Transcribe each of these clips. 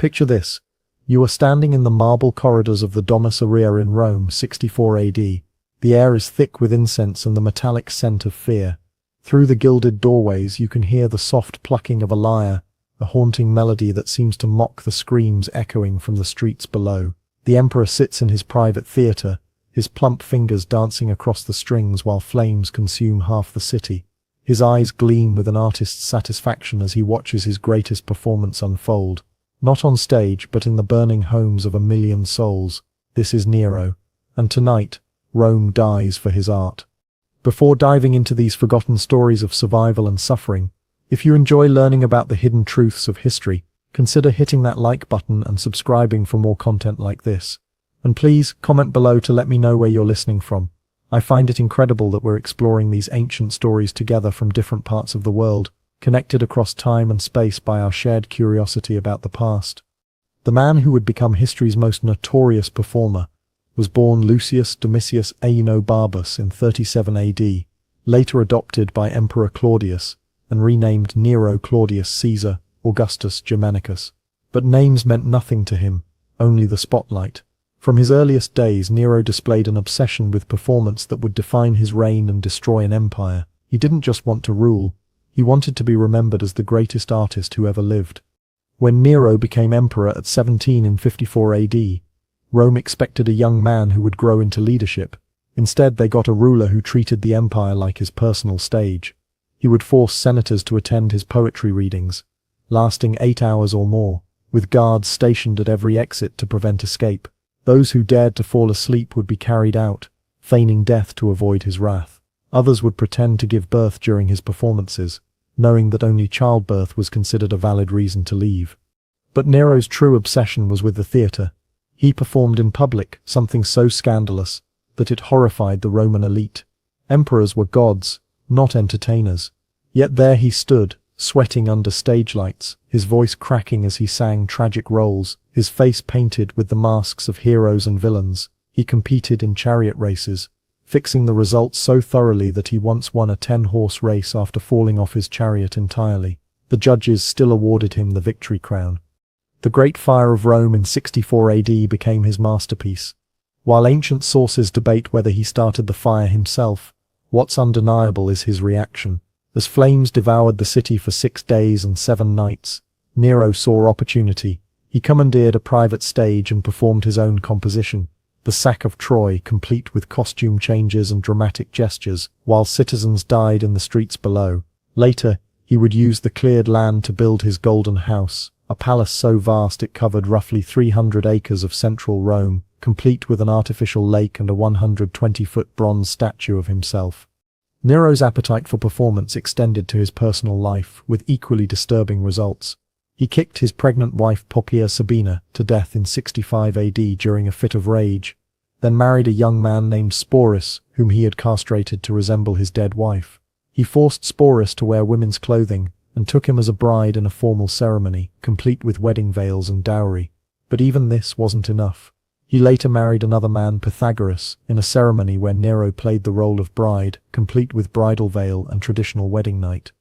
Picture this. You are standing in the marble corridors of the Domus Aurea in Rome, 64 AD. The air is thick with incense and the metallic scent of fear. Through the gilded doorways you can hear the soft plucking of a lyre, a haunting melody that seems to mock the screams echoing from the streets below. The emperor sits in his private theatre, his plump fingers dancing across the strings while flames consume half the city. His eyes gleam with an artist's satisfaction as he watches his greatest performance unfold. Not on stage, but in the burning homes of a million souls. This is Nero, and tonight, Rome dies for his art. Before diving into these forgotten stories of survival and suffering, if you enjoy learning about the hidden truths of history, consider hitting that like button and subscribing for more content like this. And please, comment below to let me know where you're listening from. I find it incredible that we're exploring these ancient stories together from different parts of the world, connected across time and space by our shared curiosity about the past. The man who would become history's most notorious performer was born Lucius Domitius Aenobarbus in 37 AD, later adopted by Emperor Claudius, and renamed Nero Claudius Caesar Augustus Germanicus. But names meant nothing to him, only the spotlight. From his earliest days, Nero displayed an obsession with performance that would define his reign and destroy an empire. He didn't just want to rule, he wanted to be remembered as the greatest artist who ever lived. When Nero became emperor at 17 in 54 AD, Rome expected a young man who would grow into leadership. Instead, they got a ruler who treated the empire like his personal stage. He would force senators to attend his poetry readings, lasting 8 hours or more, with guards stationed at every exit to prevent escape. Those who dared to fall asleep would be carried out, feigning death to avoid his wrath. Others would pretend to give birth during his performances, knowing that only childbirth was considered a valid reason to leave. But Nero's true obsession was with the theatre. He performed in public, something so scandalous that it horrified the Roman elite. Emperors were gods, not entertainers. Yet there he stood, sweating under stage lights, his voice cracking as he sang tragic roles, his face painted with the masks of heroes and villains. He competed in chariot races, fixing the results so thoroughly that he once won a 10-horse race after falling off his chariot entirely. The judges still awarded him the victory crown. The Great Fire of Rome in 64 AD became his masterpiece. While ancient sources debate whether he started the fire himself, what's undeniable is his reaction. As flames devoured the city for 6 days and 7 nights, Nero saw opportunity. He commandeered a private stage and performed his own composition, The Sack of Troy, complete with costume changes and dramatic gestures, while citizens died in the streets below. Later, he would use the cleared land to build his Golden House, a palace so vast it covered roughly 300 acres of central Rome, complete with an artificial lake and a 120-foot bronze statue of himself. Nero's appetite for performance extended to his personal life, with equally disturbing results. He kicked his pregnant wife Poppaea Sabina to death in 65 AD during a fit of rage, then married a young man named Sporus, whom he had castrated to resemble his dead wife. He forced Sporus to wear women's clothing, and took him as a bride in a formal ceremony, complete with wedding veils and dowry. But even this wasn't enough. He later married another man, Pythagoras, in a ceremony where Nero played the role of bride, complete with bridal veil and traditional wedding night.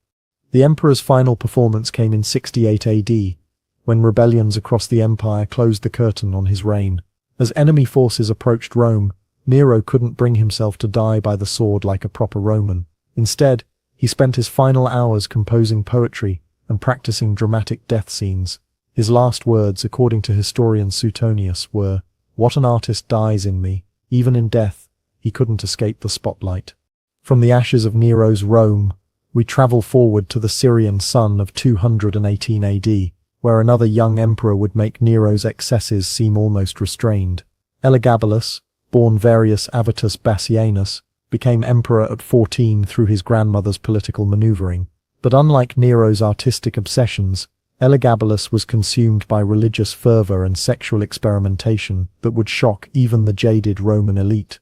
The emperor's final performance came in 68 AD, when rebellions across the empire closed the curtain on his reign. As enemy forces approached Rome, Nero couldn't bring himself to die by the sword like a proper Roman. Instead, he spent his final hours composing poetry and practicing dramatic death scenes. His last words, according to historian Suetonius, were, "What an artist dies in me. Even in death, he couldn't escape the spotlight." From the ashes of Nero's Rome, we travel forward to the Syrian sun of 218 AD, where another young emperor would make Nero's excesses seem almost restrained. Elagabalus, born Varius Avitus Bassianus, became emperor at 14 through his grandmother's political maneuvering. But unlike Nero's artistic obsessions, Elagabalus was consumed by religious fervor and sexual experimentation that would shock even the jaded Roman elite.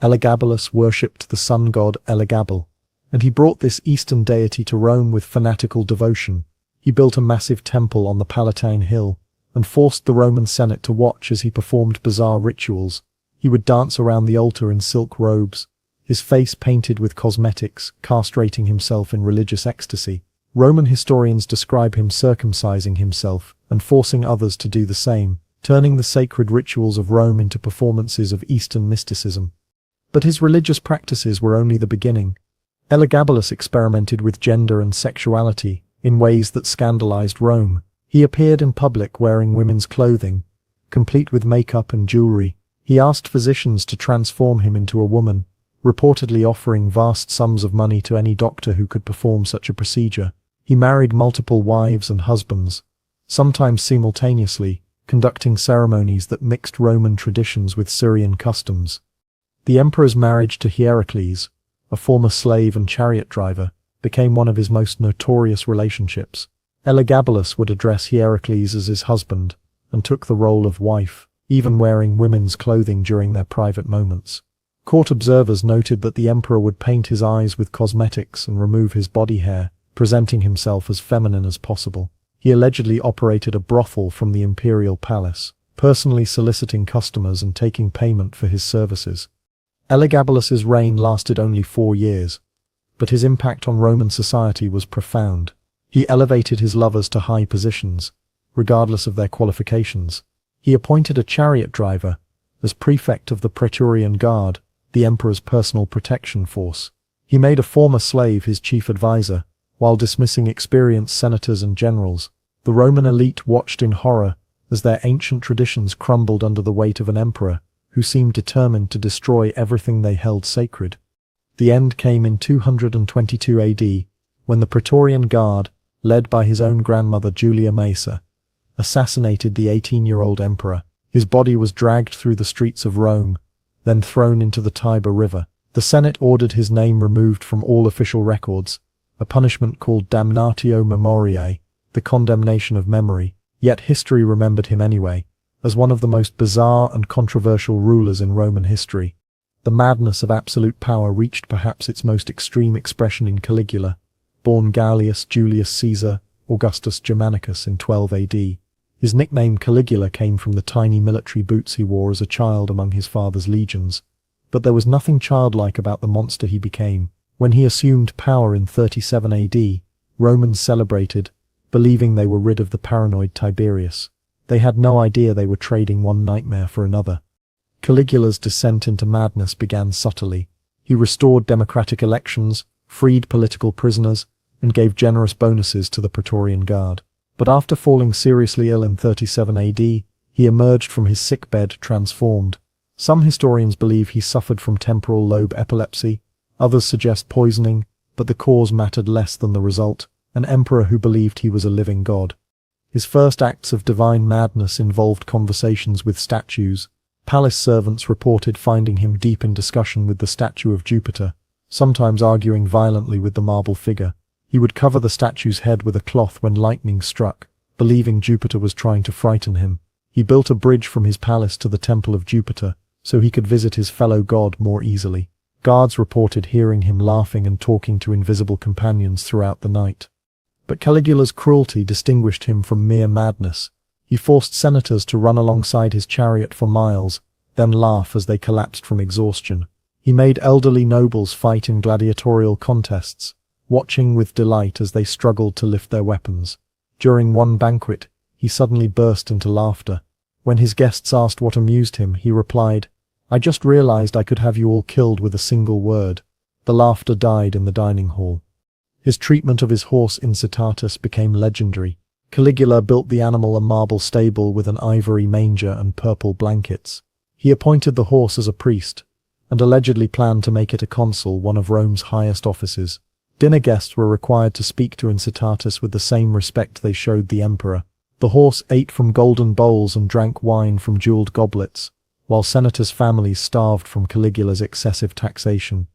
Elagabalus worshipped the sun god Elagabal, and he brought this Eastern deity to Rome with fanatical devotion. He built a massive temple on the Palatine Hill, and forced the Roman Senate to watch as he performed bizarre rituals. He would dance around the altar in silk robes, his face painted with cosmetics, castrating himself in religious ecstasy. Roman historians describe him circumcising himself and forcing others to do the same, turning the sacred rituals of Rome into performances of Eastern mysticism. But his religious practices were only the beginning. Elagabalus experimented with gender and sexuality in ways that scandalized Rome. He appeared in public wearing women's clothing, complete with makeup and jewelry. He asked physicians to transform him into a woman, reportedly offering vast sums of money to any doctor who could perform such a procedure. He married multiple wives and husbands, sometimes simultaneously, conducting ceremonies that mixed Roman traditions with Syrian customs. The emperor's marriage to Hierocles, a former slave and chariot driver, became one of his most notorious relationships. Elagabalus would address Hierocles as his husband, and took the role of wife, even wearing women's clothing during their private moments. Court observers noted that the emperor would paint his eyes with cosmetics and remove his body hair, presenting himself as feminine as possible. He allegedly operated a brothel from the imperial palace, personally soliciting customers and taking payment for his services. Elagabalus's reign lasted only 4 years, but his impact on Roman society was profound. He elevated his lovers to high positions, regardless of their qualifications. He appointed a chariot driver as prefect of the Praetorian Guard, the emperor's personal protection force. He made a former slave his chief advisor, while dismissing experienced senators and generals. The Roman elite watched in horror as their ancient traditions crumbled under the weight of an emperor who seemed determined to destroy everything they held sacred. The end came in 222 AD, when the Praetorian Guard, led by his own grandmother Julia Maesa, assassinated the 18-year-old emperor. His body was dragged through the streets of Rome, then thrown into the Tiber River. The Senate ordered his name removed from all official records, a punishment called damnatio memoriae, the condemnation of memory. Yet history remembered him anyway, as one of the most bizarre and controversial rulers in Roman history. The madness of absolute power reached perhaps its most extreme expression in Caligula, born Gaius Julius Caesar Augustus Germanicus in 12 AD. His nickname Caligula came from the tiny military boots he wore as a child among his father's legions. But there was nothing childlike about the monster he became. When he assumed power in 37 AD, Romans celebrated, believing they were rid of the paranoid Tiberius. They had no idea they were trading one nightmare for another. Caligula's descent into madness began subtly. He restored democratic elections, freed political prisoners, and gave generous bonuses to the Praetorian Guard. But after falling seriously ill in 37 AD, he emerged from his sickbed transformed. Some historians believe he suffered from temporal lobe epilepsy, others suggest poisoning, but the cause mattered less than the result, an emperor who believed he was a living god. His first acts of divine madness involved conversations with statues. Palace servants reported finding him deep in discussion with the statue of Jupiter, sometimes arguing violently with the marble figure. He would cover the statue's head with a cloth when lightning struck, believing Jupiter was trying to frighten him. He built a bridge from his palace to the temple of Jupiter, so he could visit his fellow god more easily. Guards reported hearing him laughing and talking to invisible companions throughout the night. But Caligula's cruelty distinguished him from mere madness. He forced senators to run alongside his chariot for miles, then laugh as they collapsed from exhaustion. He made elderly nobles fight in gladiatorial contests, watching with delight as they struggled to lift their weapons. During one banquet, he suddenly burst into laughter. When his guests asked what amused him, he replied, "I just realized I could have you all killed with a single word." The laughter died in the dining hall. His treatment of his horse Incitatus became legendary. Caligula built the animal a marble stable with an ivory manger and purple blankets. He appointed the horse as a priest, and allegedly planned to make it a consul, one of Rome's highest offices. Dinner guests were required to speak to Incitatus with the same respect they showed the emperor. The horse ate from golden bowls and drank wine from jeweled goblets, while senators' families starved from Caligula's excessive taxation.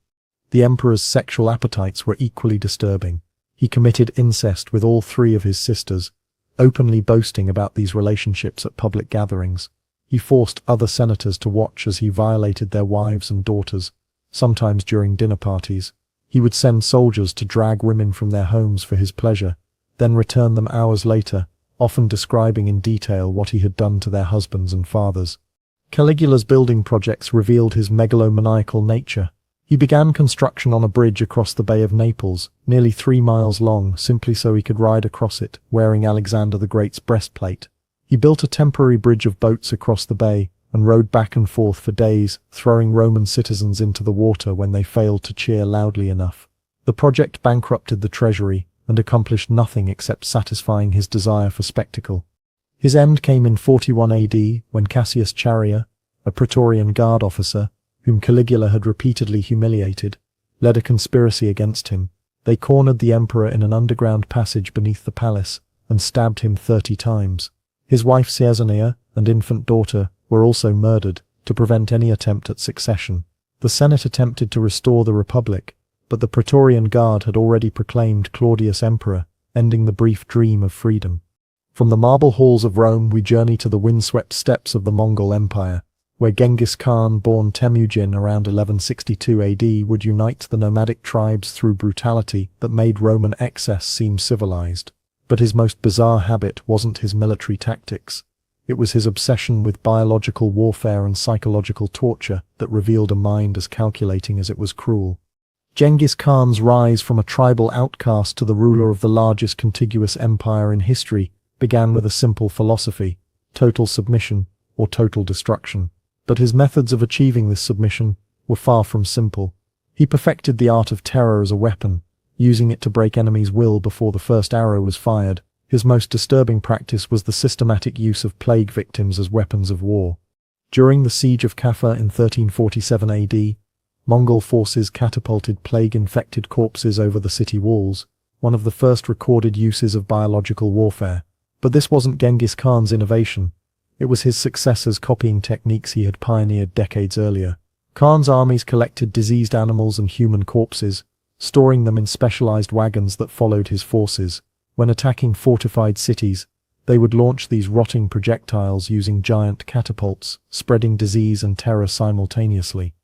The emperor's sexual appetites were equally disturbing. He committed incest with all 3 of his sisters, openly boasting about these relationships at public gatherings. He forced other senators to watch as he violated their wives and daughters, sometimes during dinner parties. He would send soldiers to drag women from their homes for his pleasure, then return them hours later, often describing in detail what he had done to their husbands and fathers. Caligula's building projects revealed his megalomaniacal nature. He began construction on a bridge across the Bay of Naples, nearly 3 miles long, simply so he could ride across it, wearing Alexander the Great's breastplate. He built a temporary bridge of boats across the bay, and rowed back and forth for days, throwing Roman citizens into the water when they failed to cheer loudly enough. The project bankrupted the treasury, and accomplished nothing except satisfying his desire for spectacle. His end came in 41 AD, when Cassius Chaerea, a Praetorian Guard officer, whom Caligula had repeatedly humiliated, led a conspiracy against him. They cornered the emperor in an underground passage beneath the palace, and stabbed him 30 times. His wife Caesonia and infant daughter were also murdered, to prevent any attempt at succession. The Senate attempted to restore the Republic, but the Praetorian Guard had already proclaimed Claudius emperor, ending the brief dream of freedom. From the marble halls of Rome we journey to the windswept steppes of the Mongol Empire, where Genghis Khan, born Temujin around 1162 AD, would unite the nomadic tribes through brutality that made Roman excess seem civilized. But his most bizarre habit wasn't his military tactics. It was his obsession with biological warfare and psychological torture that revealed a mind as calculating as it was cruel. Genghis Khan's rise from a tribal outcast to the ruler of the largest contiguous empire in history began with a simple philosophy: total submission or total destruction. But his methods of achieving this submission were far from simple. He perfected the art of terror as a weapon, using it to break enemies' will before the first arrow was fired. His most disturbing practice was the systematic use of plague victims as weapons of war. During the siege of Kaffa in 1347 AD, Mongol forces catapulted plague-infected corpses over the city walls, one of the first recorded uses of biological warfare. But this wasn't Genghis Khan's innovation. It was his successors copying techniques he had pioneered decades earlier. Khan's armies collected diseased animals and human corpses, storing them in specialized wagons that followed his forces. When attacking fortified cities, they would launch these rotting projectiles using giant catapults, spreading disease and terror simultaneously.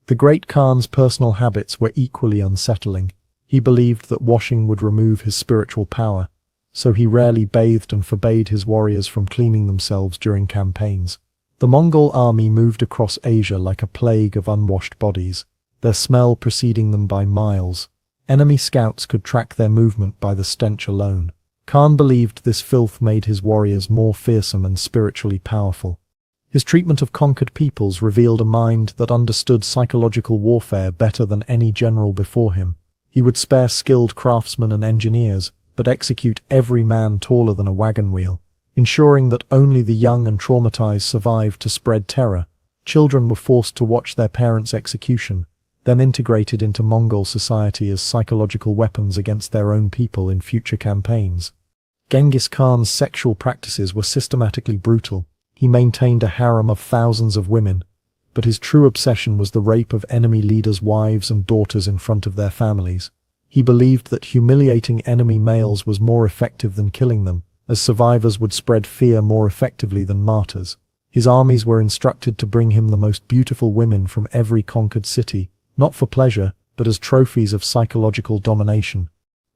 The great Khan's personal habits were equally unsettling. He believed that washing would remove his spiritual power, so he rarely bathed and forbade his warriors from cleaning themselves during campaigns. The Mongol army moved across Asia like a plague of unwashed bodies, their smell preceding them by miles. Enemy scouts could track their movement by the stench alone. Khan believed this filth made his warriors more fearsome and spiritually powerful. His treatment of conquered peoples revealed a mind that understood psychological warfare better than any general before him. He would spare skilled craftsmen and engineers, but execute every man taller than a wagon wheel, ensuring that only the young and traumatized survived to spread terror. Children were forced to watch their parents' execution, then integrated into Mongol society as psychological weapons against their own people in future campaigns. Genghis Khan's sexual practices were systematically brutal. He maintained a harem of thousands of women, but his true obsession was the rape of enemy leaders' wives and daughters in front of their families. He believed that humiliating enemy males was more effective than killing them, as survivors would spread fear more effectively than martyrs. His armies were instructed to bring him the most beautiful women from every conquered city, not for pleasure, but as trophies of psychological domination.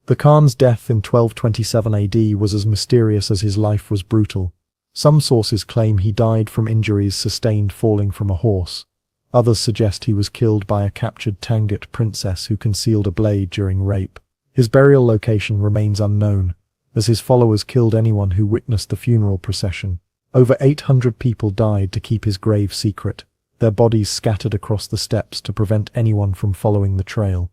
The Khan's death in 1227 AD was as mysterious as his life was brutal. Some sources claim he died from injuries sustained falling from a horse. Others suggest he was killed by a captured Tangut princess who concealed a blade during rape. His burial location remains unknown, as his followers killed anyone who witnessed the funeral procession. Over 800 people died to keep his grave secret, their bodies scattered across the steppes to prevent anyone from following the trail.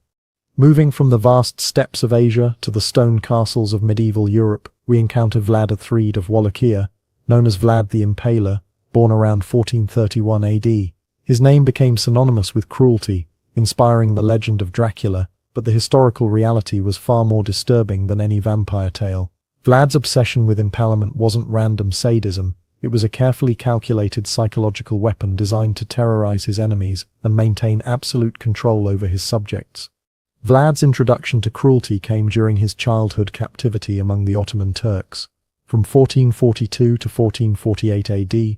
Moving from the vast steppes of Asia to the stone castles of medieval Europe, we encounter Vlad Athreid of Wallachia, known as Vlad the Impaler, born around 1431 AD. His name became synonymous with cruelty, inspiring the legend of Dracula, but the historical reality was far more disturbing than any vampire tale. Vlad's obsession with impalement wasn't random sadism. It was a carefully calculated psychological weapon designed to terrorize his enemies and maintain absolute control over his subjects. Vlad's introduction to cruelty came during his childhood captivity among the Ottoman Turks. From 1442 to 1448 AD,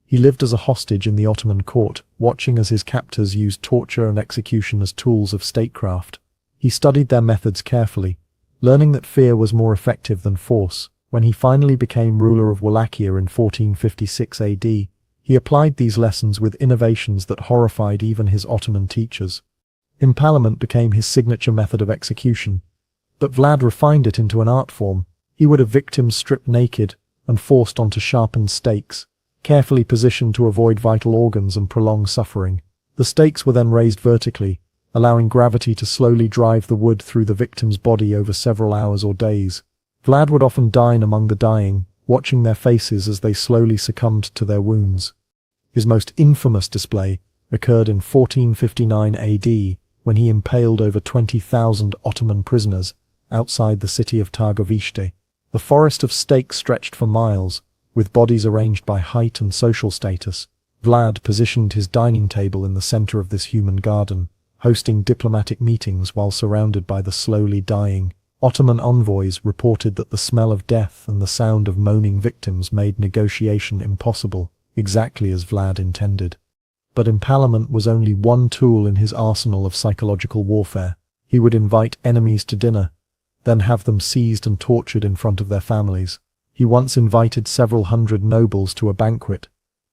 he lived as a hostage in the Ottoman court, watching as his captors used torture and execution as tools of statecraft. He studied their methods carefully, learning that fear was more effective than force. When he finally became ruler of Wallachia in 1456 AD, he applied these lessons with innovations that horrified even his Ottoman teachers. Impalement became his signature method of execution. But Vlad refined it into an art form. He would have victims stripped naked and forced onto sharpened stakes, carefully positioned to avoid vital organs and prolong suffering. The stakes were then raised vertically, allowing gravity to slowly drive the wood through the victim's body over several hours or days. Vlad would often dine among the dying, watching their faces as they slowly succumbed to their wounds. His most infamous display occurred in 1459 AD, when he impaled over 20,000 Ottoman prisoners outside the city of Targovishte. The forest of stakes stretched for miles, with bodies arranged by height and social status. Vlad positioned his dining table in the center of this human garden, hosting diplomatic meetings while surrounded by the slowly dying. Ottoman envoys reported that the smell of death and the sound of moaning victims made negotiation impossible, exactly as Vlad intended. But impalement was only one tool in his arsenal of psychological warfare. He would invite enemies to dinner, then have them seized and tortured in front of their families. He once invited several hundred nobles to a banquet,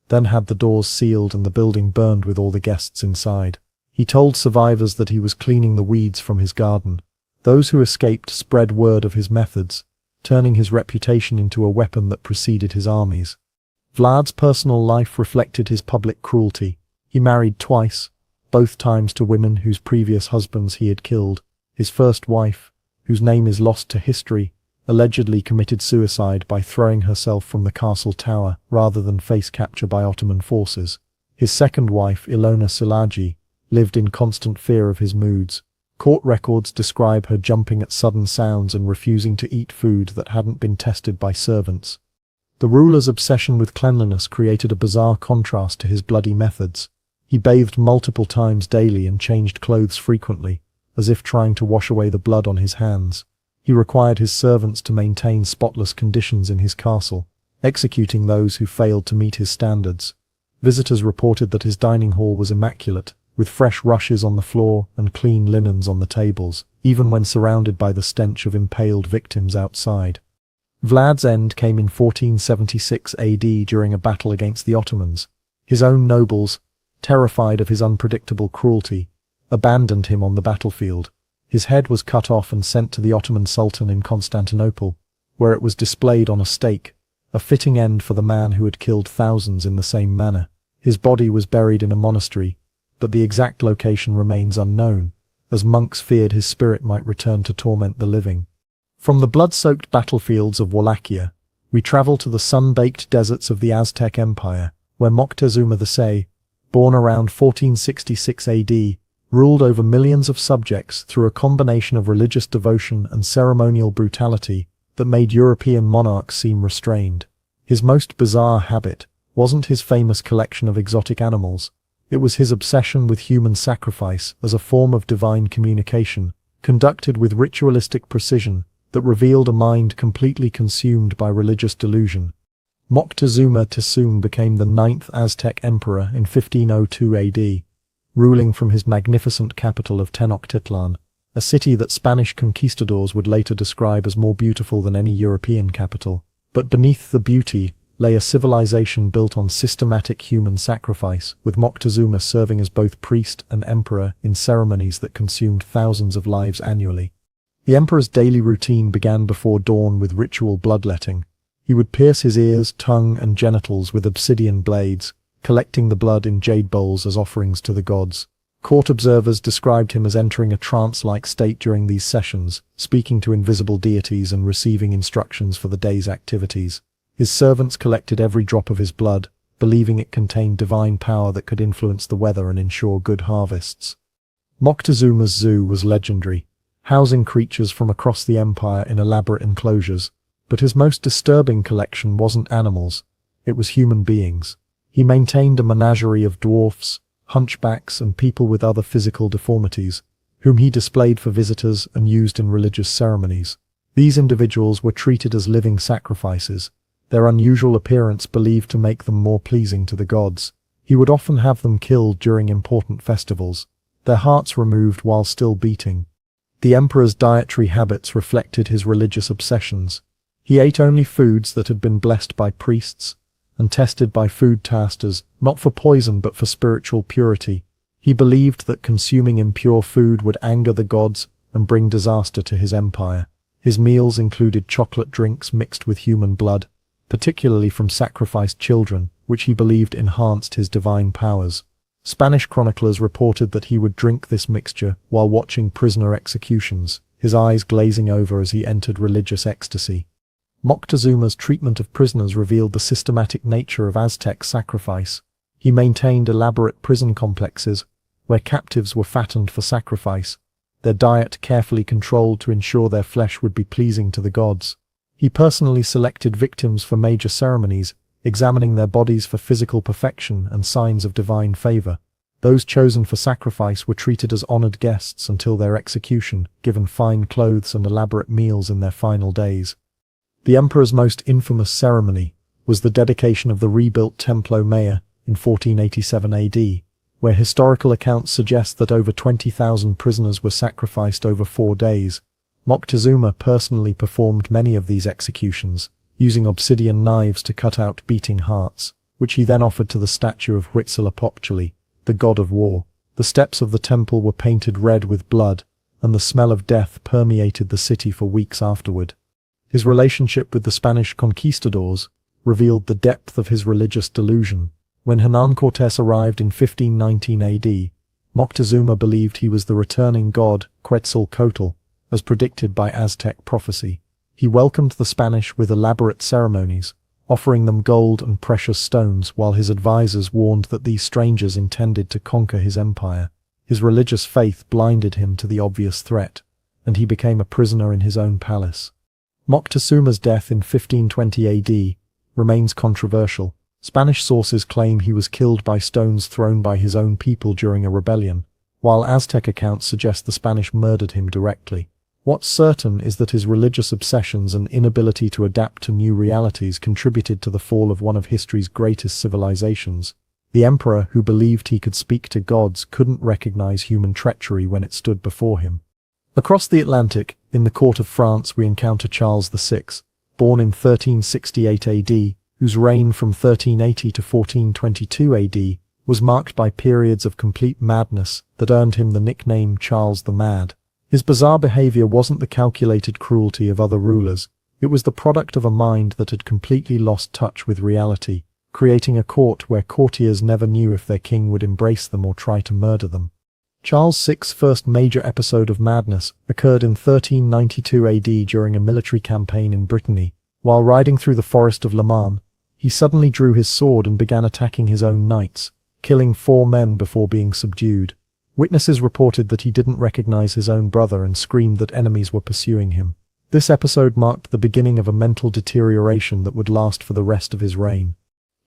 then had the doors sealed and the building burned with all the guests inside. He told survivors that he was cleaning the weeds from his garden. Those who escaped spread word of his methods, turning his reputation into a weapon that preceded his armies. Vlad's personal life reflected his public cruelty. He married twice, both times to women whose previous husbands he had killed. His first wife, whose name is lost to history, allegedly committed suicide by throwing herself from the castle tower rather than face capture by Ottoman forces. His second wife, Ilona Szilágyi, lived in constant fear of his moods. Court records describe her jumping at sudden sounds and refusing to eat food that hadn't been tested by servants. The ruler's obsession with cleanliness created a bizarre contrast to his bloody methods. He bathed multiple times daily and changed clothes frequently, as if trying to wash away the blood on his hands. He required his servants to maintain spotless conditions in his castle, executing those who failed to meet his standards. Visitors reported that his dining hall was immaculate, with fresh rushes on the floor and clean linens on the tables, even when surrounded by the stench of impaled victims outside. Vlad's end came in 1476 AD during a battle against the Ottomans. His own nobles, terrified of his unpredictable cruelty, abandoned him on the battlefield. His head was cut off and sent to the Ottoman Sultan in Constantinople, where it was displayed on a stake, a fitting end for the man who had killed thousands in the same manner. His body was buried in a monastery, but the exact location remains unknown, as monks feared his spirit might return to torment the living. From the blood-soaked battlefields of Wallachia, we travel to the sun-baked deserts of the Aztec Empire, where Moctezuma II, born around 1466 AD, ruled over millions of subjects through a combination of religious devotion and ceremonial brutality that made European monarchs seem restrained. His most bizarre habit wasn't his famous collection of exotic animals. It was his obsession with human sacrifice as a form of divine communication, conducted with ritualistic precision that revealed a mind completely consumed by religious delusion. Moctezuma II became the 9th Aztec emperor in 1502 AD, ruling from his magnificent capital of Tenochtitlan, a city that Spanish conquistadors would later describe as more beautiful than any European capital. But beneath the beauty lay a civilization built on systematic human sacrifice, with Moctezuma serving as both priest and emperor in ceremonies that consumed thousands of lives annually. The emperor's daily routine began before dawn with ritual bloodletting. He would pierce his ears, tongue, and genitals with obsidian blades, collecting the blood in jade bowls as offerings to the gods. Court observers described him as entering a trance-like state during these sessions, speaking to invisible deities and receiving instructions for the day's activities. His servants collected every drop of his blood, believing it contained divine power that could influence the weather and ensure good harvests. Moctezuma's zoo was legendary, housing creatures from across the empire in elaborate enclosures. But his most disturbing collection wasn't animals, it was human beings. He maintained a menagerie of dwarfs, hunchbacks, and people with other physical deformities, whom he displayed for visitors and used in religious ceremonies. These individuals were treated as living sacrifices, their unusual appearance believed to make them more pleasing to the gods. He would often have them killed during important festivals, their hearts removed while still beating. The emperor's dietary habits reflected his religious obsessions. He ate only foods that had been blessed by priests and tested by food tasters, not for poison but for spiritual purity. He believed that consuming impure food would anger the gods and bring disaster to his empire. His meals included chocolate drinks mixed with human blood, particularly from sacrificed children, which he believed enhanced his divine powers. Spanish chroniclers reported that he would drink this mixture while watching prisoner executions, his eyes glazing over as he entered religious ecstasy. Moctezuma's treatment of prisoners revealed the systematic nature of Aztec sacrifice. He maintained elaborate prison complexes, where captives were fattened for sacrifice, their diet carefully controlled to ensure their flesh would be pleasing to the gods. He personally selected victims for major ceremonies, examining their bodies for physical perfection and signs of divine favor. Those chosen for sacrifice were treated as honored guests until their execution, given fine clothes and elaborate meals in their final days. The emperor's most infamous ceremony was the dedication of the rebuilt Templo Mayor in 1487 AD, where historical accounts suggest that over 20,000 prisoners were sacrificed over 4 days. Moctezuma personally performed many of these executions, using obsidian knives to cut out beating hearts, which he then offered to the statue of Huitzilopochtli, the god of war. The steps of the temple were painted red with blood, and the smell of death permeated the city for weeks afterward. His relationship with the Spanish conquistadors revealed the depth of his religious delusion. When Hernán Cortés arrived in 1519 AD, Moctezuma believed he was the returning god Quetzalcoatl, as predicted by Aztec prophecy. He welcomed the Spanish with elaborate ceremonies, offering them gold and precious stones, while his advisors warned that these strangers intended to conquer his empire. His religious faith blinded him to the obvious threat, and he became a prisoner in his own palace. Moctezuma's death in 1520 AD remains controversial. Spanish sources claim he was killed by stones thrown by his own people during a rebellion, while Aztec accounts suggest the Spanish murdered him directly. What's certain is that his religious obsessions and inability to adapt to new realities contributed to the fall of one of history's greatest civilizations. The emperor, who believed he could speak to gods, couldn't recognize human treachery when it stood before him. Across the Atlantic, in the court of France, we encounter Charles VI, born in 1368 AD, whose reign from 1380 to 1422 AD was marked by periods of complete madness that earned him the nickname Charles the Mad. His bizarre behavior wasn't the calculated cruelty of other rulers, it was the product of a mind that had completely lost touch with reality, creating a court where courtiers never knew if their king would embrace them or try to murder them. Charles VI's first major episode of madness occurred in 1392 AD during a military campaign in Brittany. While riding through the forest of Le Mans, he suddenly drew his sword and began attacking his own knights, killing 4 men before being subdued. Witnesses reported that he didn't recognize his own brother and screamed that enemies were pursuing him. This episode marked the beginning of a mental deterioration that would last for the rest of his reign.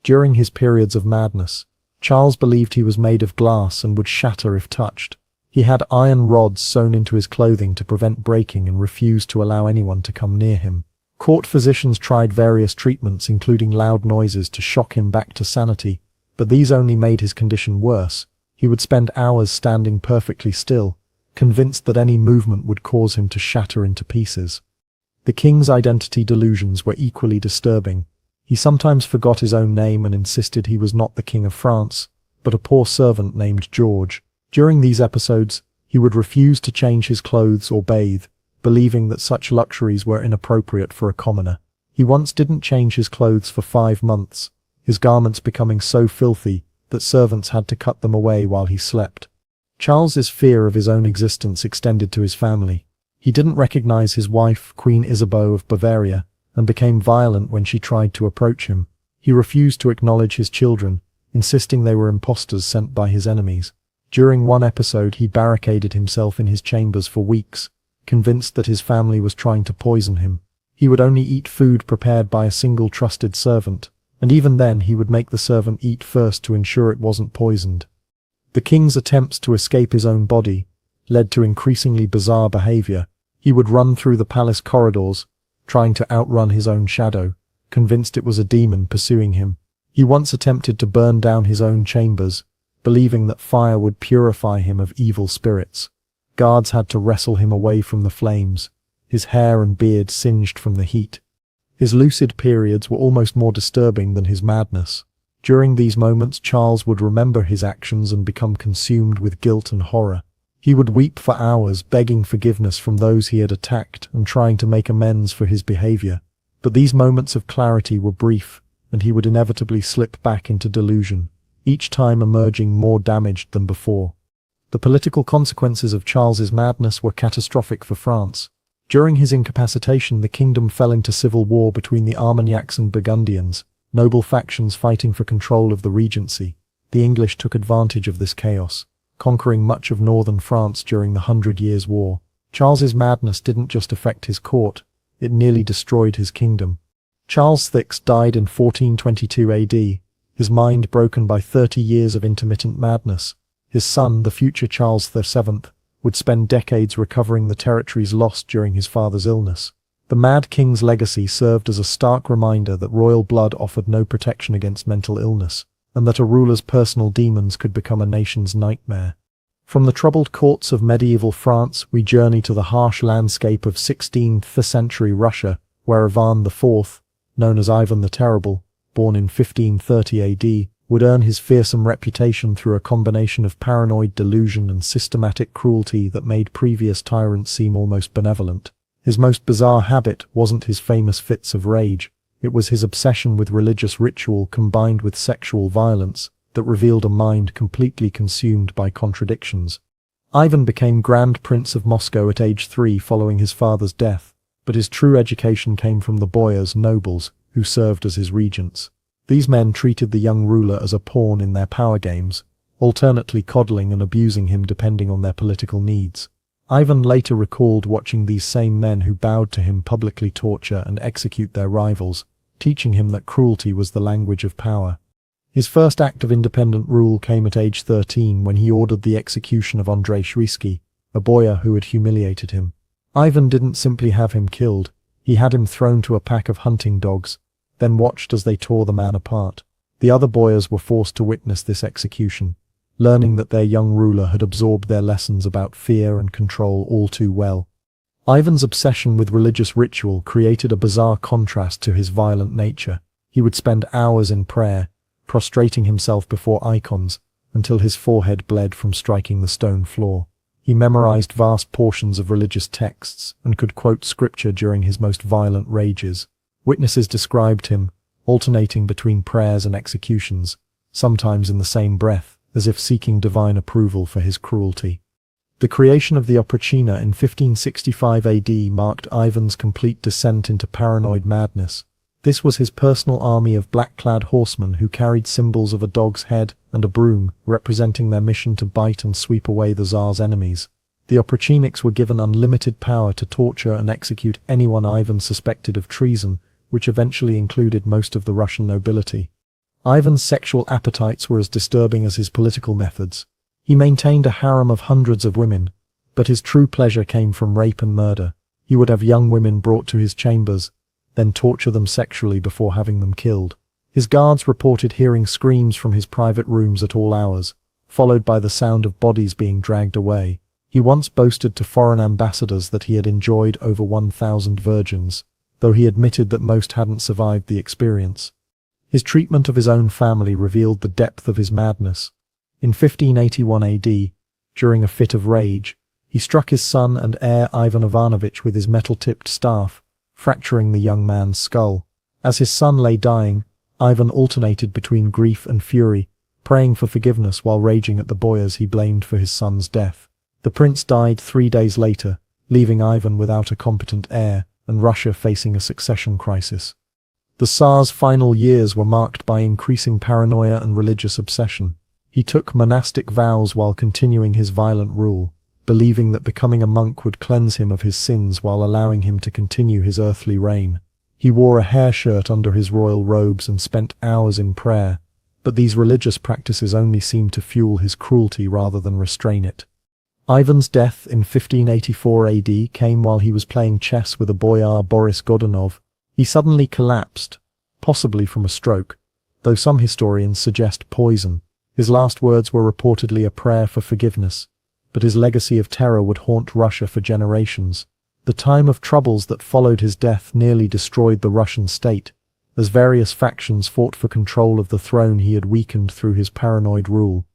During his periods of madness, Charles believed he was made of glass and would shatter if touched. He had iron rods sewn into his clothing to prevent breaking and refused to allow anyone to come near him. Court physicians tried various treatments, including loud noises, to shock him back to sanity, but these only made his condition worse. He would spend hours standing perfectly still, convinced that any movement would cause him to shatter into pieces. The king's identity delusions were equally disturbing. He sometimes forgot his own name and insisted he was not the King of France, but a poor servant named George. During these episodes, he would refuse to change his clothes or bathe, believing that such luxuries were inappropriate for a commoner. He once didn't change his clothes for 5 months, his garments becoming so filthy that servants had to cut them away while he slept. Charles's fear of his own existence extended to his family. He didn't recognize his wife, Queen Isabeau of Bavaria, and became violent when she tried to approach him. He refused to acknowledge his children, insisting they were impostors sent by his enemies. During one episode, he barricaded himself in his chambers for weeks, convinced that his family was trying to poison him. He would only eat food prepared by a single trusted servant, and even then he would make the servant eat first to ensure it wasn't poisoned. The king's attempts to escape his own body led to increasingly bizarre behavior. He would run through the palace corridors, trying to outrun his own shadow, convinced it was a demon pursuing him. He once attempted to burn down his own chambers, believing that fire would purify him of evil spirits. Guards had to wrestle him away from the flames, his hair and beard singed from the heat. His lucid periods were almost more disturbing than his madness. During these moments, Charles would remember his actions and become consumed with guilt and horror. He would weep for hours, begging forgiveness from those he had attacked and trying to make amends for his behavior. But these moments of clarity were brief, and he would inevitably slip back into delusion, each time emerging more damaged than before. The political consequences of Charles's madness were catastrophic for France. During his incapacitation, the kingdom fell into civil war between the Armagnacs and Burgundians, noble factions fighting for control of the regency. The English took advantage of this chaos, conquering much of northern France during the 100 Years' War. Charles's madness didn't just affect his court, it nearly destroyed his kingdom. Charles VI died in 1422 AD, his mind broken by 30 years of intermittent madness. His son, the future Charles VII, would spend decades recovering the territories lost during his father's illness. The Mad King's legacy served as a stark reminder that royal blood offered no protection against mental illness, and that a ruler's personal demons could become a nation's nightmare. From the troubled courts of medieval France, we journey to the harsh landscape of 16th century Russia, where Ivan IV, known as Ivan the Terrible, born in 1530 AD, would earn his fearsome reputation through a combination of paranoid delusion and systematic cruelty that made previous tyrants seem almost benevolent. His most bizarre habit wasn't his famous fits of rage, it was his obsession with religious ritual combined with sexual violence that revealed a mind completely consumed by contradictions. Ivan became Grand Prince of Moscow at age 3 following his father's death, but his true education came from the boyars, nobles, who served as his regents. These men treated the young ruler as a pawn in their power games, alternately coddling and abusing him depending on their political needs. Ivan later recalled watching these same men who bowed to him publicly torture and execute their rivals, teaching him that cruelty was the language of power. His first act of independent rule came at age 13 when he ordered the execution of Andrei Shuisky, a boyar who had humiliated him. Ivan didn't simply have him killed, he had him thrown to a pack of hunting dogs, then watched as they tore the man apart. The other boyars were forced to witness this execution, learning that their young ruler had absorbed their lessons about fear and control all too well. Ivan's obsession with religious ritual created a bizarre contrast to his violent nature. He would spend hours in prayer, prostrating himself before icons, until his forehead bled from striking the stone floor. He memorized vast portions of religious texts and could quote scripture during his most violent rages. Witnesses described him, alternating between prayers and executions, sometimes in the same breath, as if seeking divine approval for his cruelty. The creation of the Oprichnina in 1565 AD marked Ivan's complete descent into paranoid madness. This was his personal army of black-clad horsemen who carried symbols of a dog's head and a broom, representing their mission to bite and sweep away the Tsar's enemies. The Oprichniks were given unlimited power to torture and execute anyone Ivan suspected of treason, which eventually included most of the Russian nobility. Ivan's sexual appetites were as disturbing as his political methods. He maintained a harem of hundreds of women, but his true pleasure came from rape and murder. He would have young women brought to his chambers, then torture them sexually before having them killed. His guards reported hearing screams from his private rooms at all hours, followed by the sound of bodies being dragged away. He once boasted to foreign ambassadors that he had enjoyed over 1,000 virgins, though he admitted that most hadn't survived the experience. His treatment of his own family revealed the depth of his madness. In 1581 AD, during a fit of rage, he struck his son and heir Ivan Ivanovich with his metal-tipped staff, fracturing the young man's skull. As his son lay dying, Ivan alternated between grief and fury, praying for forgiveness while raging at the boyars he blamed for his son's death. The prince died 3 days later, leaving Ivan without a competent heir, and Russia facing a succession crisis. The Tsar's final years were marked by increasing paranoia and religious obsession. He took monastic vows while continuing his violent rule, believing that becoming a monk would cleanse him of his sins while allowing him to continue his earthly reign. He wore a hair shirt under his royal robes and spent hours in prayer, but these religious practices only seemed to fuel his cruelty rather than restrain it. Ivan's death in 1584 AD came while he was playing chess with a boyar, Boris Godunov. He suddenly collapsed, possibly from a stroke, though some historians suggest poison. His last words were reportedly a prayer for forgiveness, but his legacy of terror would haunt Russia for generations. The time of troubles that followed his death nearly destroyed the Russian state, as various factions fought for control of the throne he had weakened through his paranoid rule.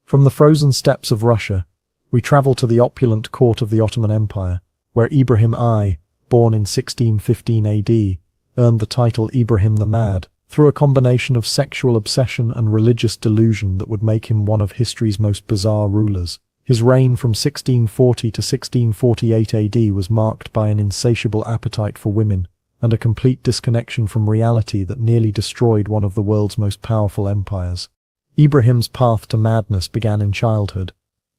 From the frozen steppes of Russia, we travel to the opulent court of the Ottoman Empire, where Ibrahim I, born in 1615 AD, earned the title Ibrahim the Mad, through a combination of sexual obsession and religious delusion that would make him one of history's most bizarre rulers. His reign from 1640 to 1648 AD was marked by an insatiable appetite for women, and a complete disconnection from reality that nearly destroyed one of the world's most powerful empires. Ibrahim's path to madness began in childhood,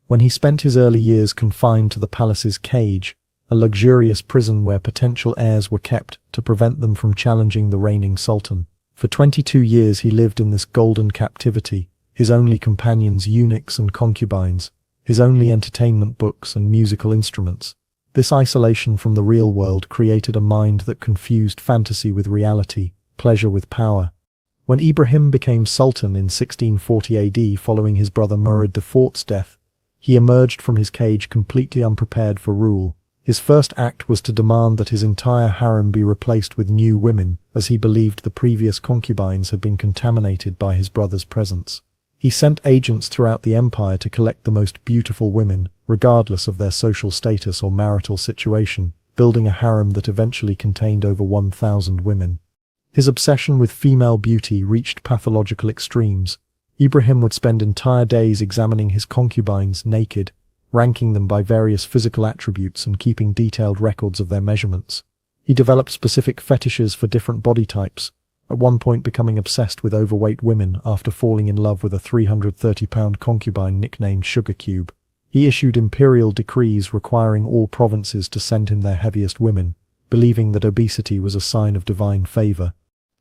when he spent his early years confined to the palace's cage, a luxurious prison where potential heirs were kept to prevent them from challenging the reigning sultan. For 22 years he lived in this golden captivity, his only companions eunuchs and concubines, his only entertainment books and musical instruments. This isolation from the real world created a mind that confused fantasy with reality, pleasure with power. When Ibrahim became sultan in 1640 AD following his brother Murad IV's death, he emerged from his cage completely unprepared for rule. His first act was to demand that his entire harem be replaced with new women, as he believed the previous concubines had been contaminated by his brother's presence. He sent agents throughout the empire to collect the most beautiful women, regardless of their social status or marital situation, building a harem that eventually contained over 1,000 women. His obsession with female beauty reached pathological extremes. Ibrahim would spend entire days examining his concubines naked, ranking them by various physical attributes and keeping detailed records of their measurements. He developed specific fetishes for different body types, at one point becoming obsessed with overweight women after falling in love with a 330-pound concubine nicknamed Sugar Cube. He issued imperial decrees requiring all provinces to send him their heaviest women, believing that obesity was a sign of divine favor.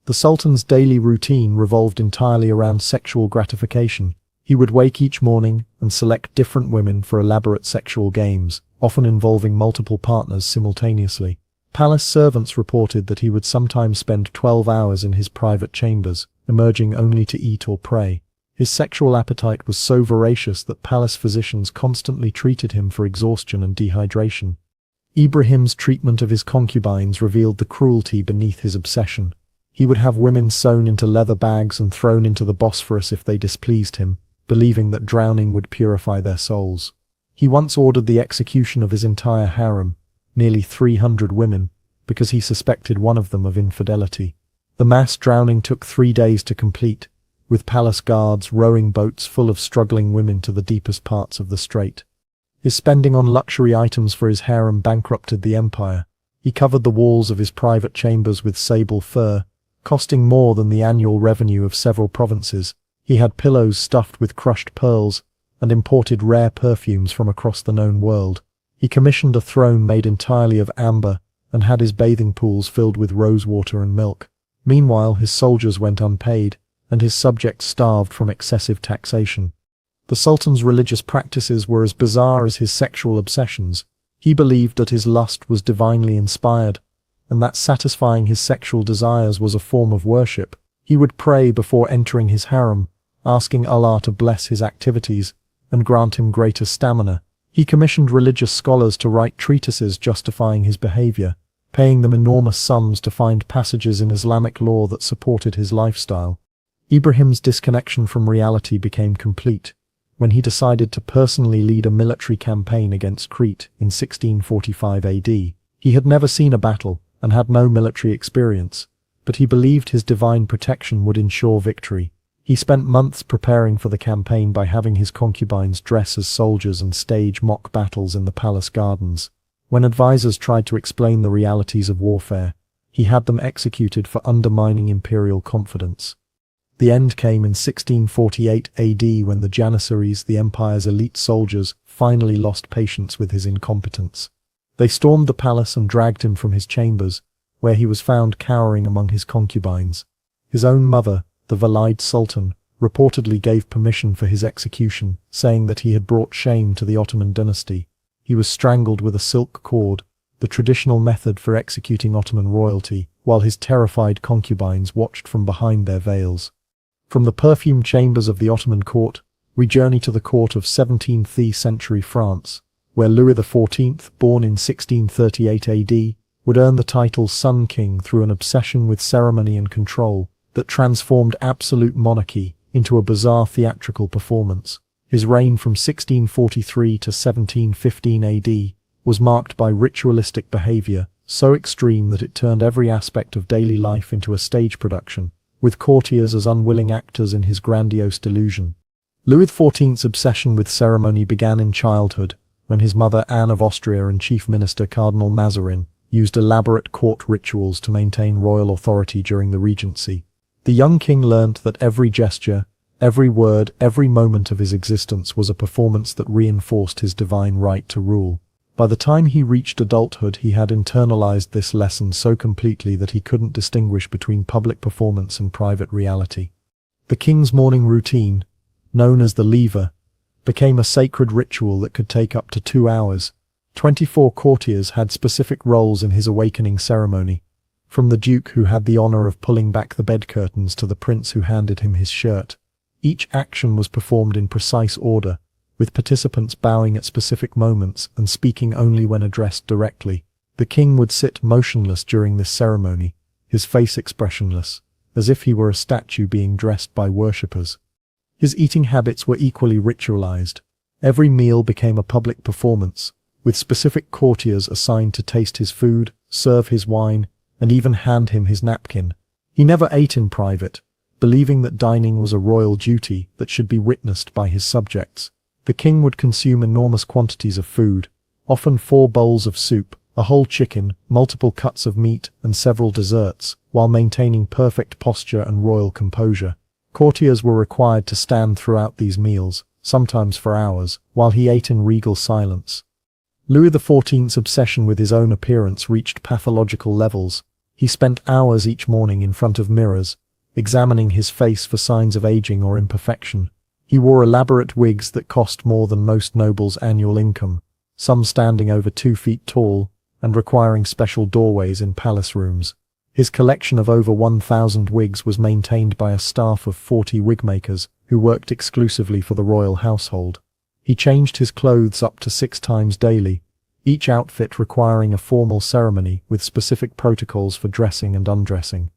The Sultan's daily routine revolved entirely around sexual gratification. He would wake each morning and select different women for elaborate sexual games, often involving multiple partners simultaneously. Palace servants reported that he would sometimes spend 12 hours in his private chambers, emerging only to eat or pray. His sexual appetite was so voracious that palace physicians constantly treated him for exhaustion and dehydration. Ibrahim's treatment of his concubines revealed the cruelty beneath his obsession. He would have women sewn into leather bags and thrown into the Bosphorus if they displeased him, believing that drowning would purify their souls. He once ordered the execution of his entire harem, nearly 300 women, because he suspected one of them of infidelity. The mass drowning took 3 days to complete, with palace guards rowing boats full of struggling women to the deepest parts of the strait. His spending on luxury items for his harem bankrupted the empire. He covered the walls of his private chambers with sable fur, costing more than the annual revenue of several provinces. He had pillows stuffed with crushed pearls, and imported rare perfumes from across the known world. He commissioned a throne made entirely of amber, and had his bathing pools filled with rosewater and milk. Meanwhile, his soldiers went unpaid, and his subjects starved from excessive taxation. The Sultan's religious practices were as bizarre as his sexual obsessions. He believed that his lust was divinely inspired, and that satisfying his sexual desires was a form of worship. He would pray before entering his harem, asking Allah to bless his activities and grant him greater stamina. He commissioned religious scholars to write treatises justifying his behavior, paying them enormous sums to find passages in Islamic law that supported his lifestyle. Ibrahim's disconnection from reality became complete when he decided to personally lead a military campaign against Crete in 1645 AD. He had never seen a battle and had no military experience, but he believed his divine protection would ensure victory. He spent months preparing for the campaign by having his concubines dress as soldiers and stage mock battles in the palace gardens. When advisors tried to explain the realities of warfare, he had them executed for undermining imperial confidence. The end came in 1648 AD when the Janissaries, the empire's elite soldiers, finally lost patience with his incompetence. They stormed the palace and dragged him from his chambers, where he was found cowering among his concubines. His own mother, the Valide Sultan, reportedly gave permission for his execution, saying that he had brought shame to the Ottoman dynasty. He was strangled with a silk cord, the traditional method for executing Ottoman royalty, while his terrified concubines watched from behind their veils. From the perfumed chambers of the Ottoman court, we journey to the court of 17th century France, where Louis XIV, born in 1638 AD, would earn the title Sun King through an obsession with ceremony and control that transformed absolute monarchy into a bizarre theatrical performance. His reign from 1643 to 1715 AD was marked by ritualistic behavior so extreme that it turned every aspect of daily life into a stage production, with courtiers as unwilling actors in his grandiose delusion. Louis XIV's obsession with ceremony began in childhood, when his mother Anne of Austria and chief minister Cardinal Mazarin used elaborate court rituals to maintain royal authority during the regency. The young king learnt that every gesture, every word, every moment of his existence was a performance that reinforced his divine right to rule. By the time he reached adulthood, he had internalized this lesson so completely that he couldn't distinguish between public performance and private reality. The king's morning routine, known as the lever, became a sacred ritual that could take up to 2 hours. 24 courtiers had specific roles in his awakening ceremony, from the duke who had the honor of pulling back the bed curtains to the prince who handed him his shirt. Each action was performed in precise order, with participants bowing at specific moments and speaking only when addressed directly. The king would sit motionless during this ceremony, his face expressionless, as if he were a statue being dressed by worshippers. His eating habits were equally ritualized. Every meal became a public performance, with specific courtiers assigned to taste his food, serve his wine, and even hand him his napkin. He never ate in private, believing that dining was a royal duty that should be witnessed by his subjects. The king would consume enormous quantities of food, often 4 bowls of soup, a whole chicken, multiple cuts of meat, and several desserts, while maintaining perfect posture and royal composure. Courtiers were required to stand throughout these meals, sometimes for hours, while he ate in regal silence. Louis XIV's obsession with his own appearance reached pathological levels. He spent hours each morning in front of mirrors, examining his face for signs of aging or imperfection. He wore elaborate wigs that cost more than most nobles' annual income, some standing over 2 feet tall and requiring special doorways in palace rooms. His collection of over 1,000 wigs was maintained by a staff of 40 wigmakers who worked exclusively for the royal household. He changed his clothes up to 6 times daily, each outfit requiring a formal ceremony with specific protocols for dressing and undressing.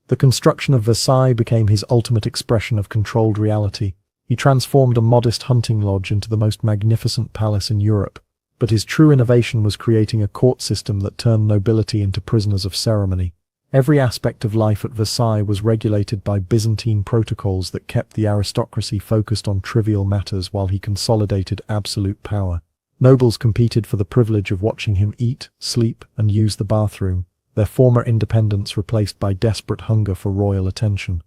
The construction of Versailles became his ultimate expression of controlled reality. He transformed a modest hunting lodge into the most magnificent palace in Europe, but his true innovation was creating a court system that turned nobility into prisoners of ceremony. Every aspect of life at Versailles was regulated by Byzantine protocols that kept the aristocracy focused on trivial matters while he consolidated absolute power. Nobles competed for the privilege of watching him eat, sleep, and use the bathroom, their former independence replaced by desperate hunger for royal attention.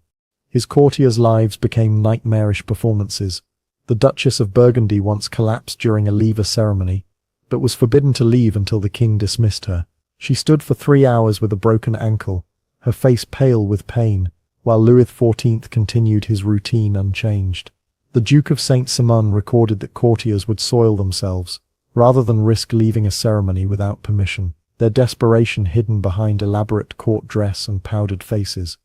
His courtiers' lives became nightmarish performances. The Duchess of Burgundy once collapsed during a lever ceremony, but was forbidden to leave until the king dismissed her. She stood for 3 hours with a broken ankle, her face pale with pain, while Louis XIV continued his routine unchanged. The Duke of Saint-Simon recorded that courtiers would soil themselves, rather than risk leaving a ceremony without permission, their desperation hidden behind elaborate court dress and powdered faces.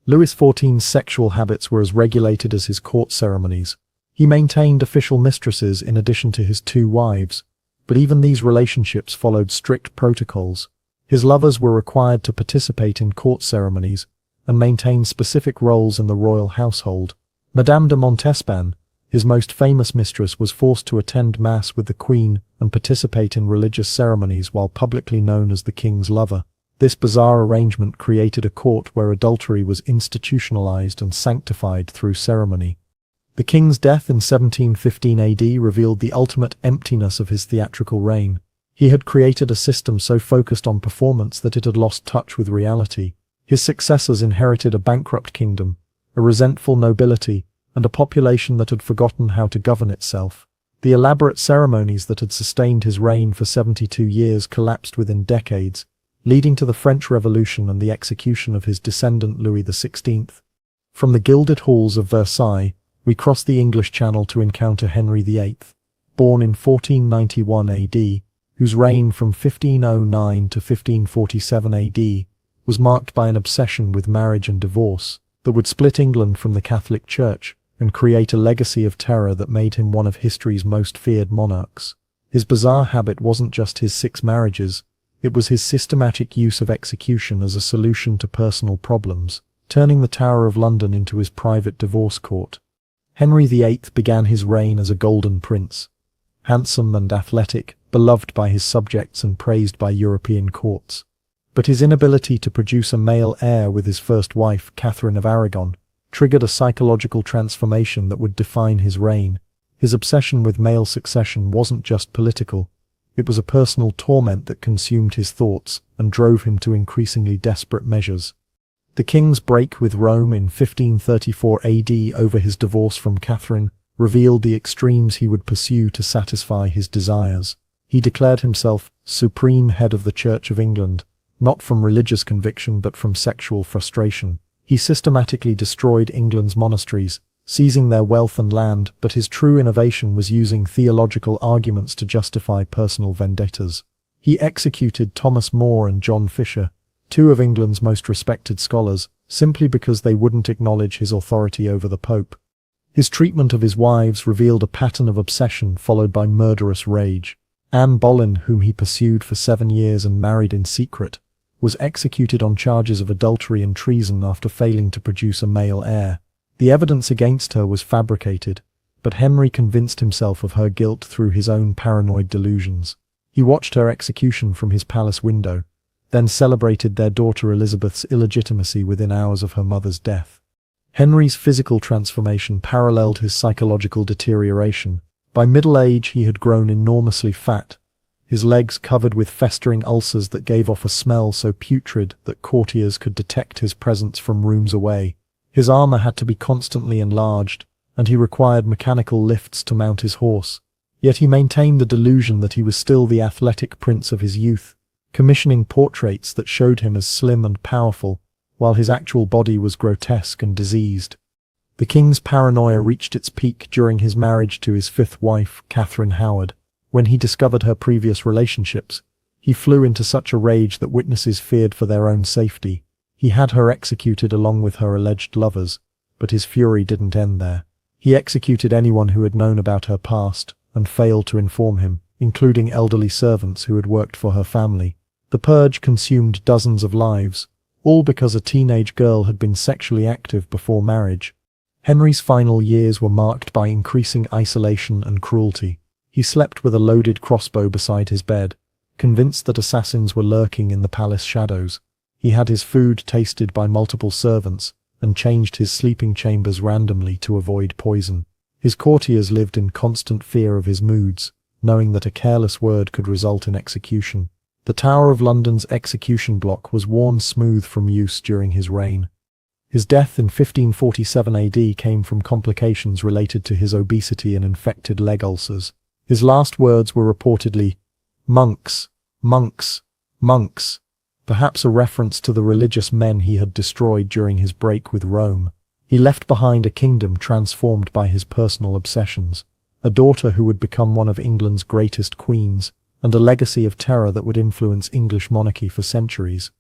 Louis XIV's sexual habits were as regulated as his court ceremonies. He maintained official mistresses in addition to his 2 wives, but even these relationships followed strict protocols. His lovers were required to participate in court ceremonies and maintain specific roles in the royal household. Madame de Montespan, his most famous mistress, was forced to attend mass with the queen and participate in religious ceremonies while publicly known as the king's lover. This bizarre arrangement created a court where adultery was institutionalized and sanctified through ceremony. The king's death in 1715 AD revealed the ultimate emptiness of his theatrical reign. He had created a system so focused on performance that it had lost touch with reality. His successors inherited a bankrupt kingdom, a resentful nobility, and a population that had forgotten how to govern itself. The elaborate ceremonies that had sustained his reign for 72 years collapsed within decades, leading to the French Revolution and the execution of his descendant Louis XVI. From the gilded halls of Versailles, we cross the English Channel to encounter Henry VIII, born in 1491 AD, whose reign from 1509 to 1547 AD was marked by an obsession with marriage and divorce that would split England from the Catholic Church and create a legacy of terror that made him one of history's most feared monarchs. His bizarre habit wasn't just his 6 marriages, It was his systematic use of execution as a solution to personal problems, turning the Tower of London into his private divorce court. Henry VIII began his reign as a golden prince, handsome and athletic, beloved by his subjects and praised by European courts. But his inability to produce a male heir with his first wife, Catherine of Aragon, triggered a psychological transformation that would define his reign. His obsession with male succession wasn't just political. It was a personal torment that consumed his thoughts and drove him to increasingly desperate measures. The king's break with Rome in 1534 AD over his divorce from Catherine revealed the extremes he would pursue to satisfy his desires. He declared himself supreme head of the Church of England, not from religious conviction but from sexual frustration. He systematically destroyed England's monasteries, seizing their wealth and land, but his true innovation was using theological arguments to justify personal vendettas. He executed Thomas More and John Fisher, two of England's most respected scholars, simply because they wouldn't acknowledge his authority over the Pope. His treatment of his wives revealed a pattern of obsession followed by murderous rage. Anne Boleyn, whom he pursued for 7 years and married in secret, was executed on charges of adultery and treason after failing to produce a male heir. The evidence against her was fabricated, but Henry convinced himself of her guilt through his own paranoid delusions. He watched her execution from his palace window, then celebrated their daughter Elizabeth's illegitimacy within hours of her mother's death. Henry's physical transformation paralleled his psychological deterioration. By middle age he had grown enormously fat, his legs covered with festering ulcers that gave off a smell so putrid that courtiers could detect his presence from rooms away. His armor had to be constantly enlarged, and he required mechanical lifts to mount his horse. Yet he maintained the delusion that he was still the athletic prince of his youth, commissioning portraits that showed him as slim and powerful, while his actual body was grotesque and diseased. The king's paranoia reached its peak during his marriage to his fifth wife, Catherine Howard. When he discovered her previous relationships, he flew into such a rage that witnesses feared for their own safety. He had her executed along with her alleged lovers, but his fury didn't end there. He executed anyone who had known about her past and failed to inform him, including elderly servants who had worked for her family. The purge consumed dozens of lives, all because a teenage girl had been sexually active before marriage. Henry's final years were marked by increasing isolation and cruelty. He slept with a loaded crossbow beside his bed, convinced that assassins were lurking in the palace shadows. He had his food tasted by multiple servants, and changed his sleeping chambers randomly to avoid poison. His courtiers lived in constant fear of his moods, knowing that a careless word could result in execution. The Tower of London's execution block was worn smooth from use during his reign. His death in 1547 AD came from complications related to his obesity and infected leg ulcers. His last words were reportedly, "Monks, monks, monks," perhaps a reference to the religious men he had destroyed during his break with Rome. He left behind a kingdom transformed by his personal obsessions, a daughter who would become one of England's greatest queens, and a legacy of terror that would influence English monarchy for centuries.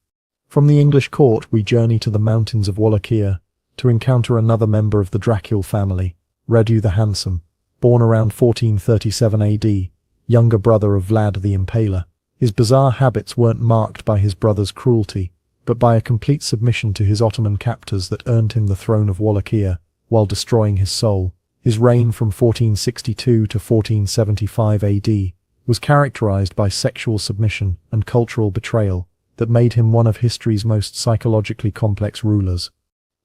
From the English court we journey to the mountains of Wallachia to encounter another member of the Dracul family, Radu the Handsome, born around 1437 AD, younger brother of Vlad the Impaler. His bizarre habits weren't marked by his brother's cruelty, but by a complete submission to his Ottoman captors that earned him the throne of Wallachia, while destroying his soul. His reign from 1462 to 1475 AD was characterized by sexual submission and cultural betrayal that made him one of history's most psychologically complex rulers.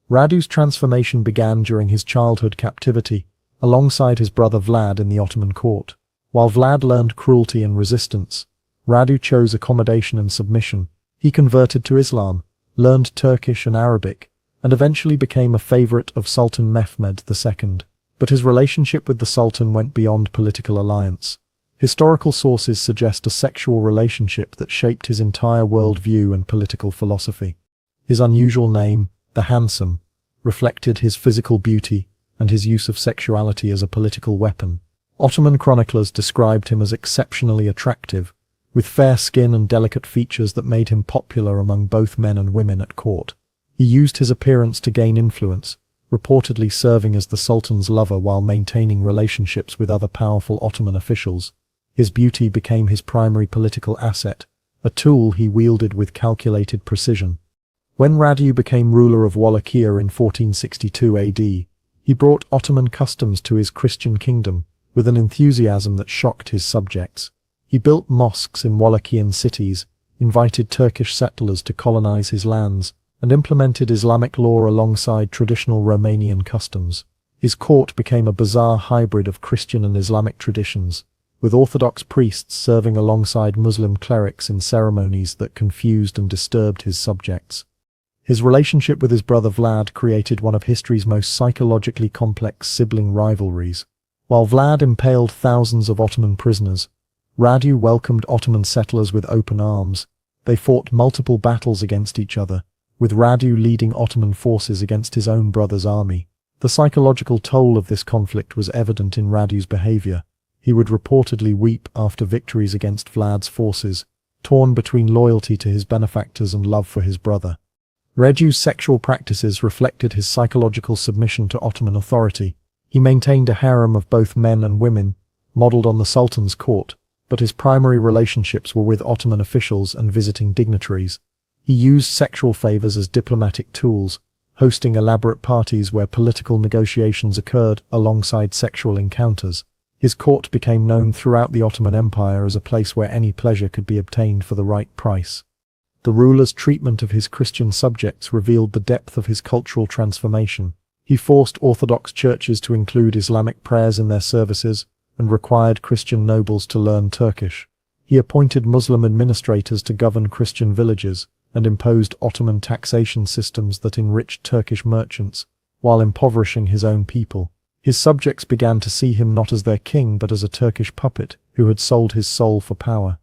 Radu's transformation began during his childhood captivity, alongside his brother Vlad in the Ottoman court. While Vlad learned cruelty and resistance, Radu chose accommodation and submission. He converted to Islam, learned Turkish and Arabic, and eventually became a favorite of Sultan Mehmed II. But his relationship with the Sultan went beyond political alliance. Historical sources suggest a sexual relationship that shaped his entire worldview and political philosophy. His unusual name, the Handsome, reflected his physical beauty and his use of sexuality as a political weapon. Ottoman chroniclers described him as exceptionally attractive, with fair skin and delicate features that made him popular among both men and women at court. He used his appearance to gain influence, reportedly serving as the Sultan's lover while maintaining relationships with other powerful Ottoman officials. His beauty became his primary political asset, a tool he wielded with calculated precision. When Radu became ruler of Wallachia in 1462 AD, he brought Ottoman customs to his Christian kingdom with an enthusiasm that shocked his subjects. He built mosques in Wallachian cities, invited Turkish settlers to colonize his lands, and implemented Islamic law alongside traditional Romanian customs. His court became a bizarre hybrid of Christian and Islamic traditions, with Orthodox priests serving alongside Muslim clerics in ceremonies that confused and disturbed his subjects. His relationship with his brother Vlad created one of history's most psychologically complex sibling rivalries. While Vlad impaled thousands of Ottoman prisoners, Radu welcomed Ottoman settlers with open arms. They fought multiple battles against each other, with Radu leading Ottoman forces against his own brother's army. The psychological toll of this conflict was evident in Radu's behavior. He would reportedly weep after victories against Vlad's forces, torn between loyalty to his benefactors and love for his brother. Radu's sexual practices reflected his psychological submission to Ottoman authority. He maintained a harem of both men and women, modeled on the Sultan's court, but his primary relationships were with Ottoman officials and visiting dignitaries. He used sexual favors as diplomatic tools, hosting elaborate parties where political negotiations occurred alongside sexual encounters. His court became known throughout the Ottoman Empire as a place where any pleasure could be obtained for the right price. The ruler's treatment of his Christian subjects revealed the depth of his cultural transformation. He forced Orthodox churches to include Islamic prayers in their services and required Christian nobles to learn Turkish. He appointed Muslim administrators to govern Christian villages and imposed Ottoman taxation systems that enriched Turkish merchants while impoverishing his own people. His subjects began to see him not as their king but as a Turkish puppet who had sold his soul for power.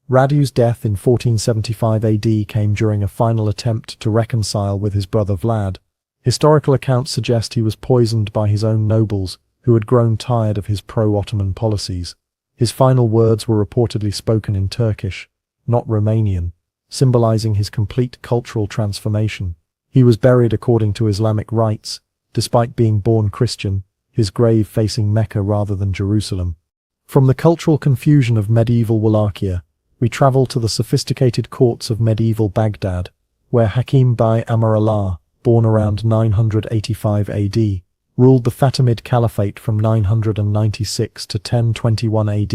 Radu's death in 1475 AD came during a final attempt to reconcile with his brother Vlad. Historical accounts suggest he was poisoned by his own nobles, who had grown tired of his pro-Ottoman policies. His final words were reportedly spoken in Turkish, not Romanian, symbolizing his complete cultural transformation. He was buried according to Islamic rites, despite being born Christian, his grave facing Mecca rather than Jerusalem. From the cultural confusion of medieval Wallachia, we travel to the sophisticated courts of medieval Baghdad, where Hakim Bai Amr Allah, born around 985 AD, ruled the Fatimid Caliphate from 996 to 1021 AD,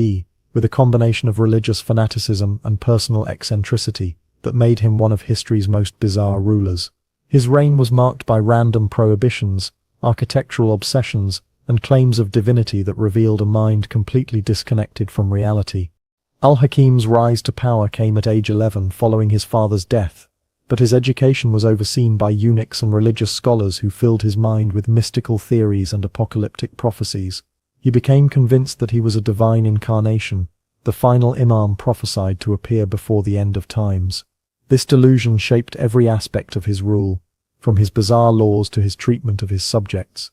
with a combination of religious fanaticism and personal eccentricity that made him one of history's most bizarre rulers. His reign was marked by random prohibitions, architectural obsessions, and claims of divinity that revealed a mind completely disconnected from reality. Al-Hakim's rise to power came at age 11 following his father's death, but his education was overseen by eunuchs and religious scholars who filled his mind with mystical theories and apocalyptic prophecies. He became convinced that he was a divine incarnation, the final imam prophesied to appear before the end of times. This delusion shaped every aspect of his rule, from his bizarre laws to his treatment of his subjects.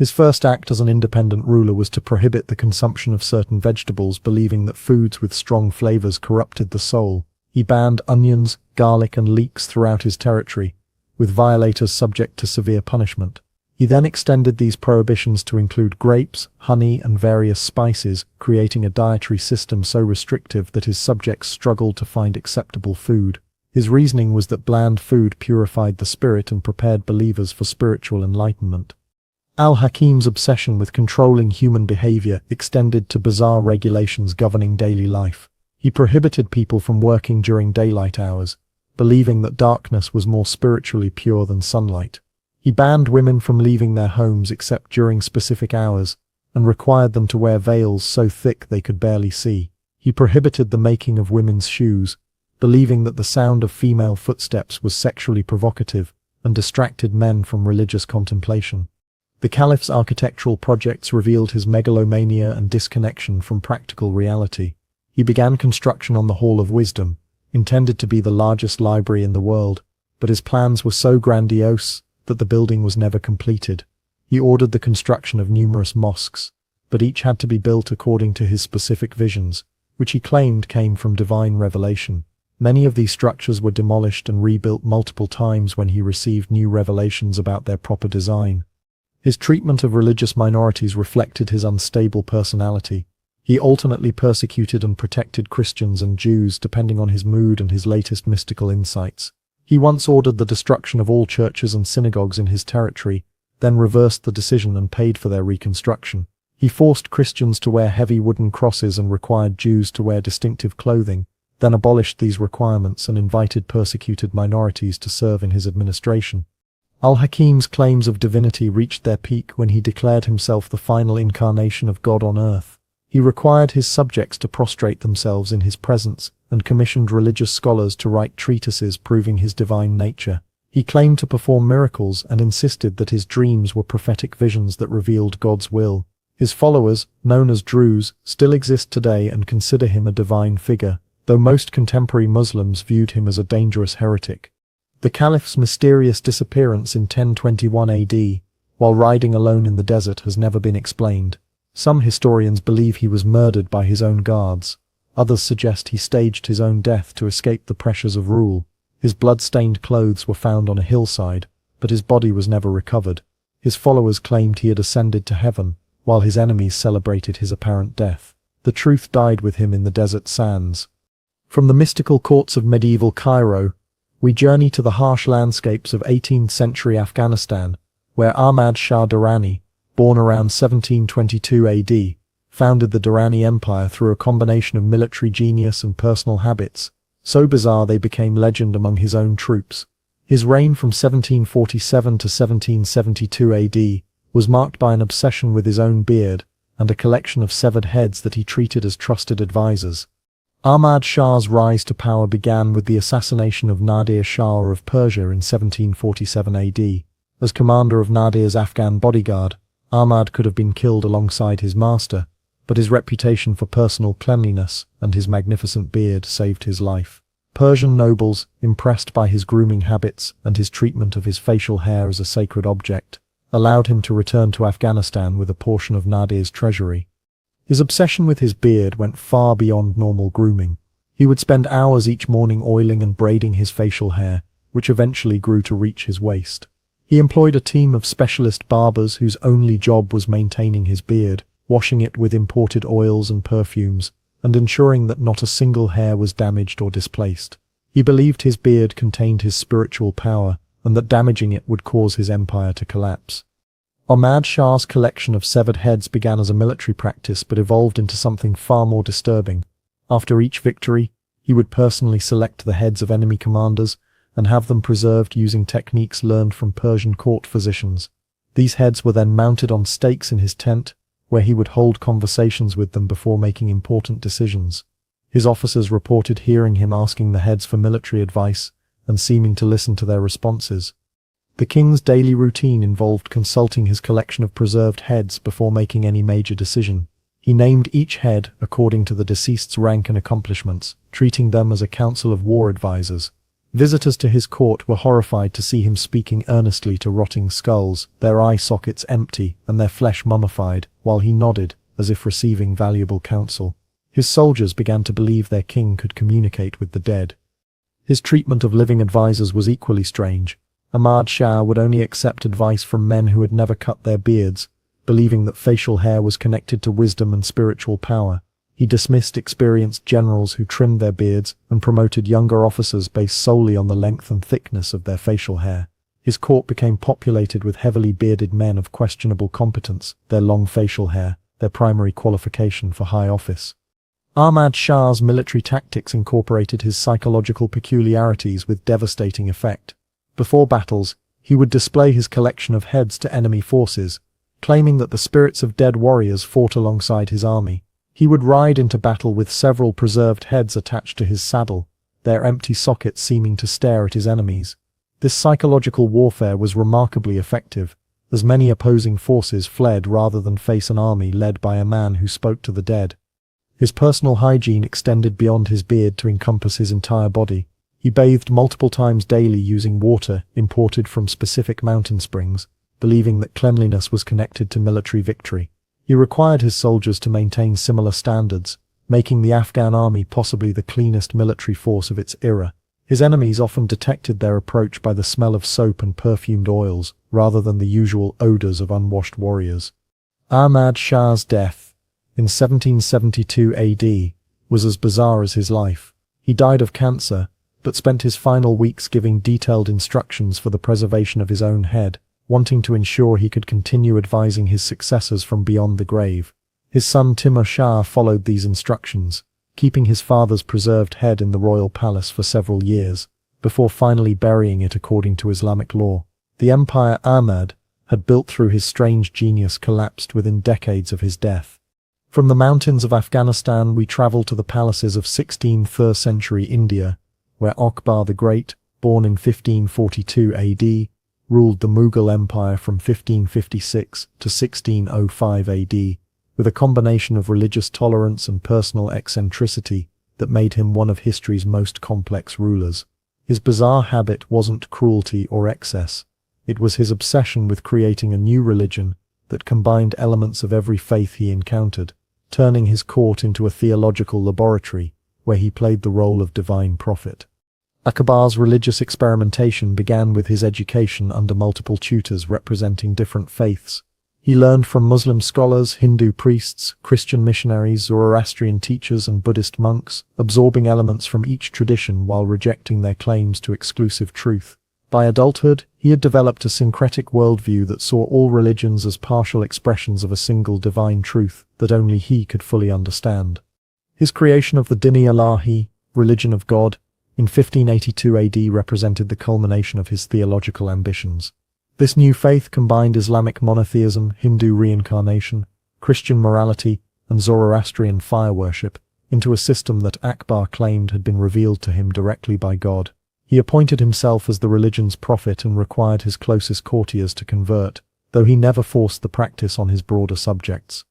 His first act as an independent ruler was to prohibit the consumption of certain vegetables, believing that foods with strong flavors corrupted the soul. He banned onions, garlic, and leeks throughout his territory, with violators subject to severe punishment. He then extended these prohibitions to include grapes, honey, and various spices, creating a dietary system so restrictive that his subjects struggled to find acceptable food. His reasoning was that bland food purified the spirit and prepared believers for spiritual enlightenment. Al-Hakim's obsession with controlling human behavior extended to bizarre regulations governing daily life. He prohibited people from working during daylight hours, believing that darkness was more spiritually pure than sunlight. He banned women from leaving their homes except during specific hours, and required them to wear veils so thick they could barely see. He prohibited the making of women's shoes, believing that the sound of female footsteps was sexually provocative and distracted men from religious contemplation. The Caliph's architectural projects revealed his megalomania and disconnection from practical reality. He began construction on the Hall of Wisdom, intended to be the largest library in the world, but his plans were so grandiose that the building was never completed. He ordered the construction of numerous mosques, but each had to be built according to his specific visions, which he claimed came from divine revelation. Many of these structures were demolished and rebuilt multiple times when he received new revelations about their proper design. His treatment of religious minorities reflected his unstable personality. He alternately persecuted and protected Christians and Jews depending on his mood and his latest mystical insights. He once ordered the destruction of all churches and synagogues in his territory, then reversed the decision and paid for their reconstruction. He forced Christians to wear heavy wooden crosses and required Jews to wear distinctive clothing, then abolished these requirements and invited persecuted minorities to serve in his administration. Al-Hakim's claims of divinity reached their peak when he declared himself the final incarnation of God on earth. He required his subjects to prostrate themselves in his presence and commissioned religious scholars to write treatises proving his divine nature. He claimed to perform miracles and insisted that his dreams were prophetic visions that revealed God's will. His followers, known as Druze, still exist today and consider him a divine figure, though most contemporary Muslims viewed him as a dangerous heretic. The Caliph's mysterious disappearance in 1021 AD, while riding alone in the desert, has never been explained. Some historians believe he was murdered by his own guards. Others suggest he staged his own death to escape the pressures of rule. His blood-stained clothes were found on a hillside, but his body was never recovered. His followers claimed he had ascended to heaven, while his enemies celebrated his apparent death. The truth died with him in the desert sands. From the mystical courts of medieval Cairo, we journey to the harsh landscapes of 18th-century Afghanistan, where Ahmad Shah Durrani, born around 1722 AD, founded the Durrani Empire through a combination of military genius and personal habits, so bizarre they became legend among his own troops. His reign from 1747 to 1772 AD was marked by an obsession with his own beard and a collection of severed heads that he treated as trusted advisors. Ahmad Shah's rise to power began with the assassination of Nadir Shah of Persia in 1747 AD. As commander of Nadir's Afghan bodyguard, Ahmad could have been killed alongside his master, but his reputation for personal cleanliness and his magnificent beard saved his life. Persian nobles, impressed by his grooming habits and his treatment of his facial hair as a sacred object, allowed him to return to Afghanistan with a portion of Nadir's treasury. His obsession with his beard went far beyond normal grooming. He would spend hours each morning oiling and braiding his facial hair, which eventually grew to reach his waist. He employed a team of specialist barbers whose only job was maintaining his beard, washing it with imported oils and perfumes, and ensuring that not a single hair was damaged or displaced. He believed his beard contained his spiritual power, and that damaging it would cause his empire to collapse. Ahmad Shah's collection of severed heads began as a military practice but evolved into something far more disturbing. After each victory, he would personally select the heads of enemy commanders and have them preserved using techniques learned from Persian court physicians. These heads were then mounted on stakes in his tent, where he would hold conversations with them before making important decisions. His officers reported hearing him asking the heads for military advice and seeming to listen to their responses. The king's daily routine involved consulting his collection of preserved heads before making any major decision. He named each head according to the deceased's rank and accomplishments, treating them as a council of war advisors. Visitors to his court were horrified to see him speaking earnestly to rotting skulls, their eye sockets empty and their flesh mummified, while he nodded, as if receiving valuable counsel. His soldiers began to believe their king could communicate with the dead. His treatment of living advisors was equally strange. Ahmad Shah would only accept advice from men who had never cut their beards, believing that facial hair was connected to wisdom and spiritual power. He dismissed experienced generals who trimmed their beards and promoted younger officers based solely on the length and thickness of their facial hair. His court became populated with heavily bearded men of questionable competence, their long facial hair, their primary qualification for high office. Ahmad Shah's military tactics incorporated his psychological peculiarities with devastating effect. Before battles, he would display his collection of heads to enemy forces, claiming that the spirits of dead warriors fought alongside his army. He would ride into battle with several preserved heads attached to his saddle, their empty sockets seeming to stare at his enemies. This psychological warfare was remarkably effective, as many opposing forces fled rather than face an army led by a man who spoke to the dead. His personal hygiene extended beyond his beard to encompass his entire body. He bathed multiple times daily using water imported from specific mountain springs, believing that cleanliness was connected to military victory. He required his soldiers to maintain similar standards, making the Afghan army possibly the cleanest military force of its era. His enemies often detected their approach by the smell of soap and perfumed oils, rather than the usual odors of unwashed warriors. Ahmad Shah's death. in 1772 AD, was as bizarre as his life. He died of cancer, but spent his final weeks giving detailed instructions for the preservation of his own head, wanting to ensure he could continue advising his successors from beyond the grave. His son Timur Shah followed these instructions, keeping his father's preserved head in the royal palace for several years, before finally burying it according to Islamic law. The empire Ahmad had built through his strange genius collapsed within decades of his death. From the mountains of Afghanistan we travel to the palaces of 16th century India, where Akbar the Great, born in 1542 AD, ruled the Mughal Empire from 1556 to 1605 AD, with a combination of religious tolerance and personal eccentricity that made him one of history's most complex rulers. His bizarre habit wasn't cruelty or excess. It was his obsession with creating a new religion that combined elements of every faith he encountered, turning his court into a theological laboratory where he played the role of divine prophet. Akbar's religious experimentation began with his education under multiple tutors representing different faiths. He learned from Muslim scholars, Hindu priests, Christian missionaries, Zoroastrian teachers, and Buddhist monks, absorbing elements from each tradition while rejecting their claims to exclusive truth. By adulthood, he had developed a syncretic worldview that saw all religions as partial expressions of a single divine truth that only he could fully understand. His creation of the Din-i-Ilahi, religion of God, in 1582 AD represented the culmination of his theological ambitions. This new faith combined Islamic monotheism, Hindu reincarnation, Christian morality, and Zoroastrian fire worship into a system that Akbar claimed had been revealed to him directly by God. He appointed himself as the religion's prophet and required his closest courtiers to convert, though he never forced the practice on his broader subjects.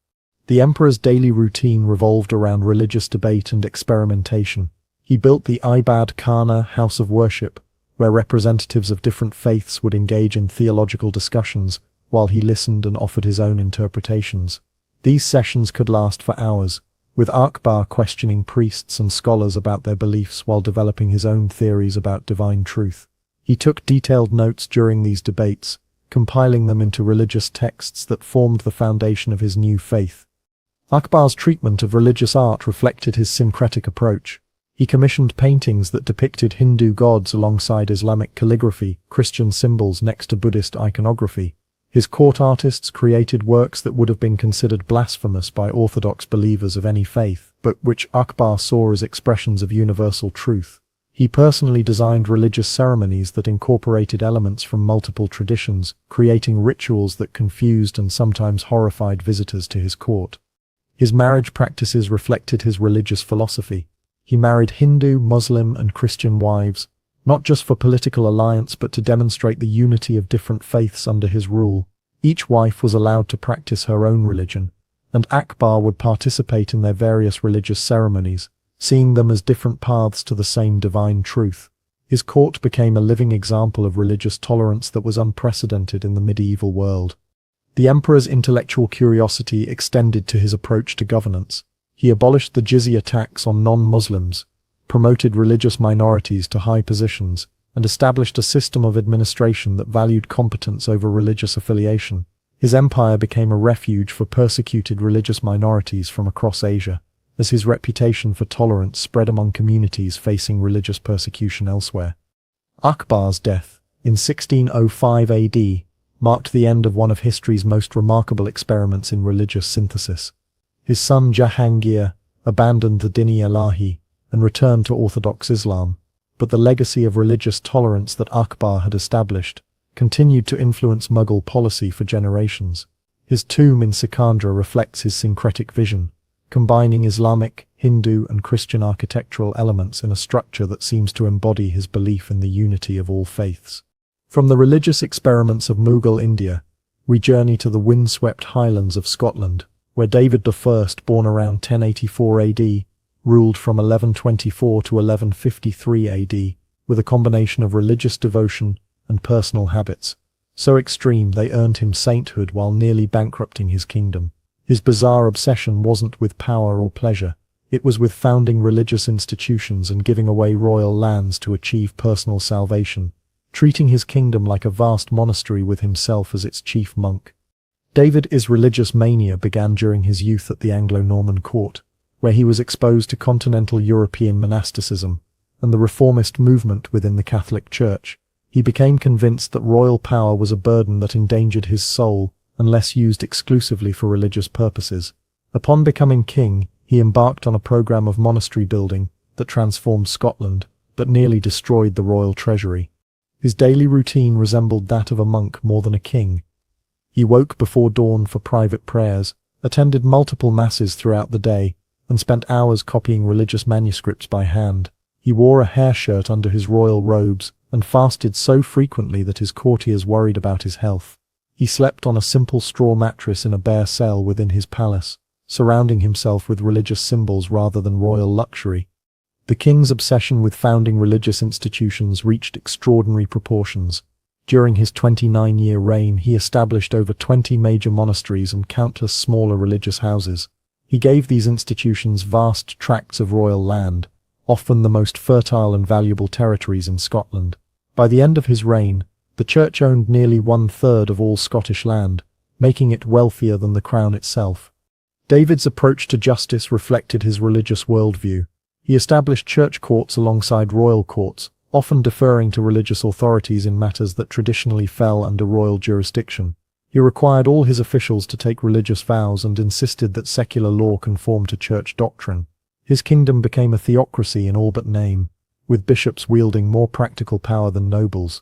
The emperor's daily routine revolved around religious debate and experimentation. He built the Ibad Khana house of worship, where representatives of different faiths would engage in theological discussions while he listened and offered his own interpretations. These sessions could last for hours, with Akbar questioning priests and scholars about their beliefs while developing his own theories about divine truth. He took detailed notes during these debates, compiling them into religious texts that formed the foundation of his new faith. Akbar's treatment of religious art reflected his syncretic approach. He commissioned paintings that depicted Hindu gods alongside Islamic calligraphy, Christian symbols next to Buddhist iconography. His court artists created works that would have been considered blasphemous by orthodox believers of any faith, but which Akbar saw as expressions of universal truth. He personally designed religious ceremonies that incorporated elements from multiple traditions, creating rituals that confused and sometimes horrified visitors to his court. His marriage practices reflected his religious philosophy. He married Hindu, Muslim, and Christian wives, not just for political alliance but to demonstrate the unity of different faiths under his rule. Each wife was allowed to practice her own religion, and Akbar would participate in their various religious ceremonies, seeing them as different paths to the same divine truth. His court became a living example of religious tolerance that was unprecedented in the medieval world. The emperor's intellectual curiosity extended to his approach to governance. He abolished the jizya tax on non-Muslims, promoted religious minorities to high positions, and established a system of administration that valued competence over religious affiliation. His empire became a refuge for persecuted religious minorities from across Asia, as his reputation for tolerance spread among communities facing religious persecution elsewhere. Akbar's death, in 1605 AD, marked the end of one of history's most remarkable experiments in religious synthesis. His son Jahangir abandoned the Din-i-Ilahi and returned to Orthodox Islam, but the legacy of religious tolerance that Akbar had established continued to influence Mughal policy for generations. His tomb in Sikandra reflects his syncretic vision, combining Islamic, Hindu, and Christian architectural elements in a structure that seems to embody his belief in the unity of all faiths. From the religious experiments of Mughal India, we journey to the windswept highlands of Scotland, where David I, born around 1084 AD, ruled from 1124 to 1153 AD, with a combination of religious devotion and personal habits, so extreme they earned him sainthood while nearly bankrupting his kingdom. His bizarre obsession wasn't with power or pleasure, it was with founding religious institutions and giving away royal lands to achieve personal salvation, treating his kingdom like a vast monastery with himself as its chief monk. David's religious mania began during his youth at the Anglo-Norman court, where he was exposed to continental European monasticism and the reformist movement within the Catholic Church. He became convinced that royal power was a burden that endangered his soul unless used exclusively for religious purposes. Upon becoming king, he embarked on a program of monastery building that transformed Scotland, but nearly destroyed the royal treasury. His daily routine resembled that of a monk more than a king. He woke before dawn for private prayers, attended multiple masses throughout the day, and spent hours copying religious manuscripts by hand. He wore a hair shirt under his royal robes and fasted so frequently that his courtiers worried about his health. He slept on a simple straw mattress in a bare cell within his palace, surrounding himself with religious symbols rather than royal luxury. The king's obsession with founding religious institutions reached extraordinary proportions. During his 29-year reign, he established over 20 major monasteries and countless smaller religious houses. He gave these institutions vast tracts of royal land, often the most fertile and valuable territories in Scotland. By the end of his reign, the church owned nearly 1/3 of all Scottish land, making it wealthier than the crown itself. David's approach to justice reflected his religious worldview. He established church courts alongside royal courts, often deferring to religious authorities in matters that traditionally fell under royal jurisdiction. He required all his officials to take religious vows and insisted that secular law conform to church doctrine. His kingdom became a theocracy in all but name, with bishops wielding more practical power than nobles.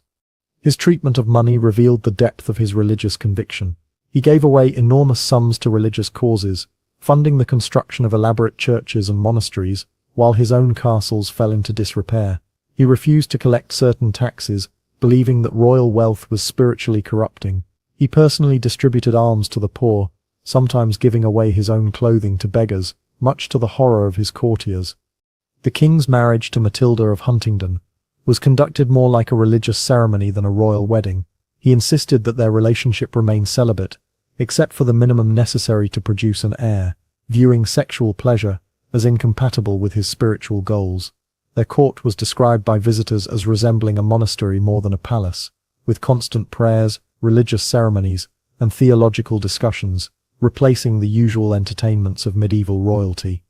His treatment of money revealed the depth of his religious conviction. He gave away enormous sums to religious causes, funding the construction of elaborate churches and monasteries, while his own castles fell into disrepair. He refused to collect certain taxes, believing that royal wealth was spiritually corrupting. He personally distributed alms to the poor, sometimes giving away his own clothing to beggars, much to the horror of his courtiers. The king's marriage to Matilda of Huntingdon was conducted more like a religious ceremony than a royal wedding. He insisted that their relationship remain celibate, except for the minimum necessary to produce an heir, viewing sexual pleasure as incompatible with his spiritual goals. Their court was described by visitors as resembling a monastery more than a palace, with constant prayers, religious ceremonies, and theological discussions, replacing the usual entertainments of medieval royalty.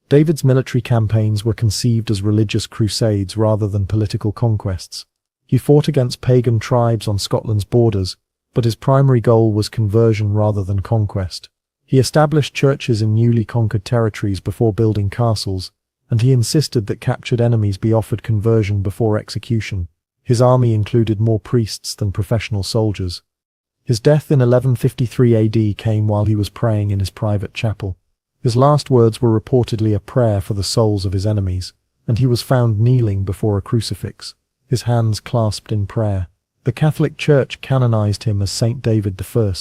David's military campaigns were conceived as religious crusades rather than political conquests. He fought against pagan tribes on Scotland's borders, but his primary goal was conversion rather than conquest. He established churches in newly conquered territories before building castles, and he insisted that captured enemies be offered conversion before execution. His army included more priests than professional soldiers. His death in 1153 AD came while he was praying in his private chapel. His last words were reportedly a prayer for the souls of his enemies, and he was found kneeling before a crucifix, his hands clasped in prayer. The Catholic Church canonized him as Saint David I,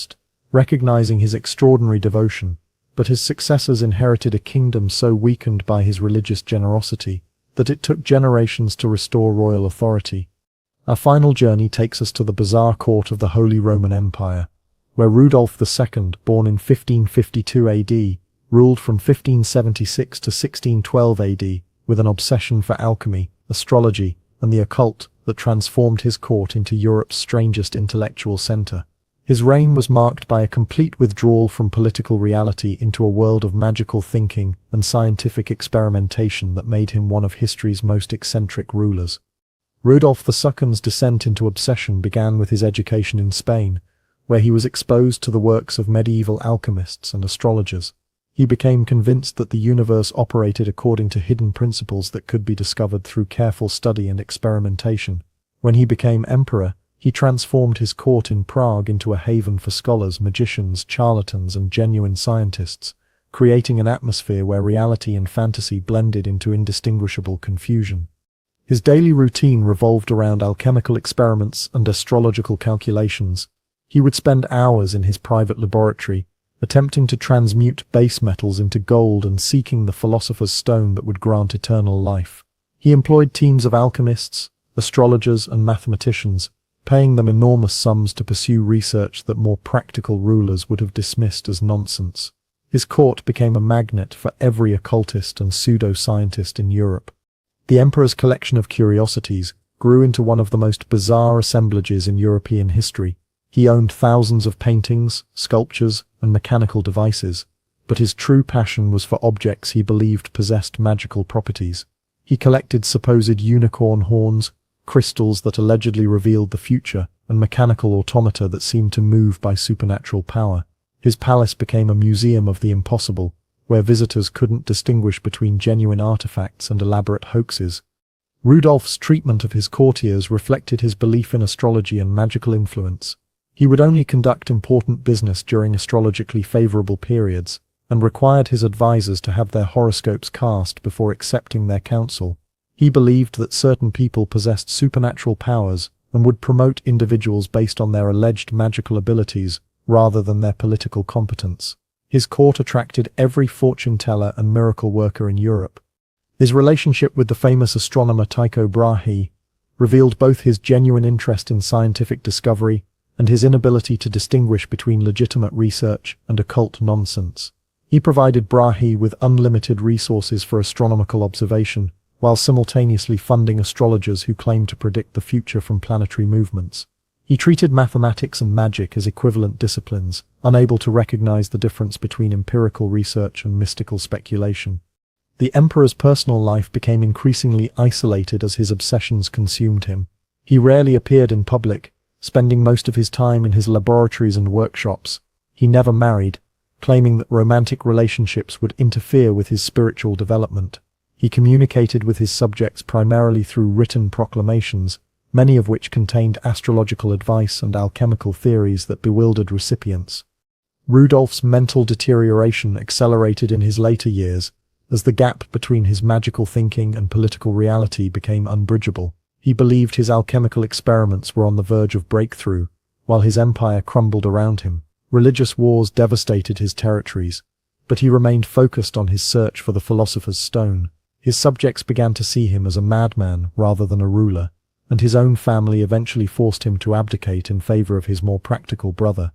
recognizing his extraordinary devotion, but his successors inherited a kingdom so weakened by his religious generosity that it took generations to restore royal authority. Our final journey takes us to the bizarre court of the Holy Roman Empire, where Rudolf II, born in 1552 AD, ruled from 1576 to 1612 AD with an obsession for alchemy, astrology, and the occult that transformed his court into Europe's strangest intellectual center. His reign was marked by a complete withdrawal from political reality into a world of magical thinking and scientific experimentation that made him one of history's most eccentric rulers. Rudolf II's descent into obsession began with his education in Spain, where he was exposed to the works of medieval alchemists and astrologers. He became convinced that the universe operated according to hidden principles that could be discovered through careful study and experimentation. When he became emperor, he transformed his court in Prague into a haven for scholars, magicians, charlatans, and genuine scientists, creating an atmosphere where reality and fantasy blended into indistinguishable confusion. His daily routine revolved around alchemical experiments and astrological calculations. He would spend hours in his private laboratory, attempting to transmute base metals into gold and seeking the philosopher's stone that would grant eternal life. He employed teams of alchemists, astrologers, and mathematicians, paying them enormous sums to pursue research that more practical rulers would have dismissed as nonsense. His court became a magnet for every occultist and pseudo-scientist in Europe. The emperor's collection of curiosities grew into one of the most bizarre assemblages in European history. He owned thousands of paintings, sculptures, and mechanical devices, but his true passion was for objects he believed possessed magical properties. He collected supposed unicorn horns, crystals that allegedly revealed the future, and mechanical automata that seemed to move by supernatural power. His palace became a museum of the impossible, where visitors couldn't distinguish between genuine artifacts and elaborate hoaxes. Rudolph's treatment of his courtiers reflected his belief in astrology and magical influence. He would only conduct important business during astrologically favorable periods, and required his advisors to have their horoscopes cast before accepting their counsel. He believed that certain people possessed supernatural powers and would promote individuals based on their alleged magical abilities rather than their political competence. His court attracted every fortune teller and miracle worker in Europe. His relationship with the famous astronomer Tycho Brahe revealed both his genuine interest in scientific discovery and his inability to distinguish between legitimate research and occult nonsense. He provided Brahe with unlimited resources for astronomical observation, while simultaneously funding astrologers who claimed to predict the future from planetary movements. He treated mathematics and magic as equivalent disciplines, unable to recognize the difference between empirical research and mystical speculation. The emperor's personal life became increasingly isolated as his obsessions consumed him. He rarely appeared in public, spending most of his time in his laboratories and workshops. He never married, claiming that romantic relationships would interfere with his spiritual development. He communicated with his subjects primarily through written proclamations, many of which contained astrological advice and alchemical theories that bewildered recipients. Rudolph's mental deterioration accelerated in his later years, as the gap between his magical thinking and political reality became unbridgeable. He believed his alchemical experiments were on the verge of breakthrough, while his empire crumbled around him. Religious wars devastated his territories, but he remained focused on his search for the philosopher's stone. His subjects began to see him as a madman rather than a ruler, and his own family eventually forced him to abdicate in favor of his more practical brother.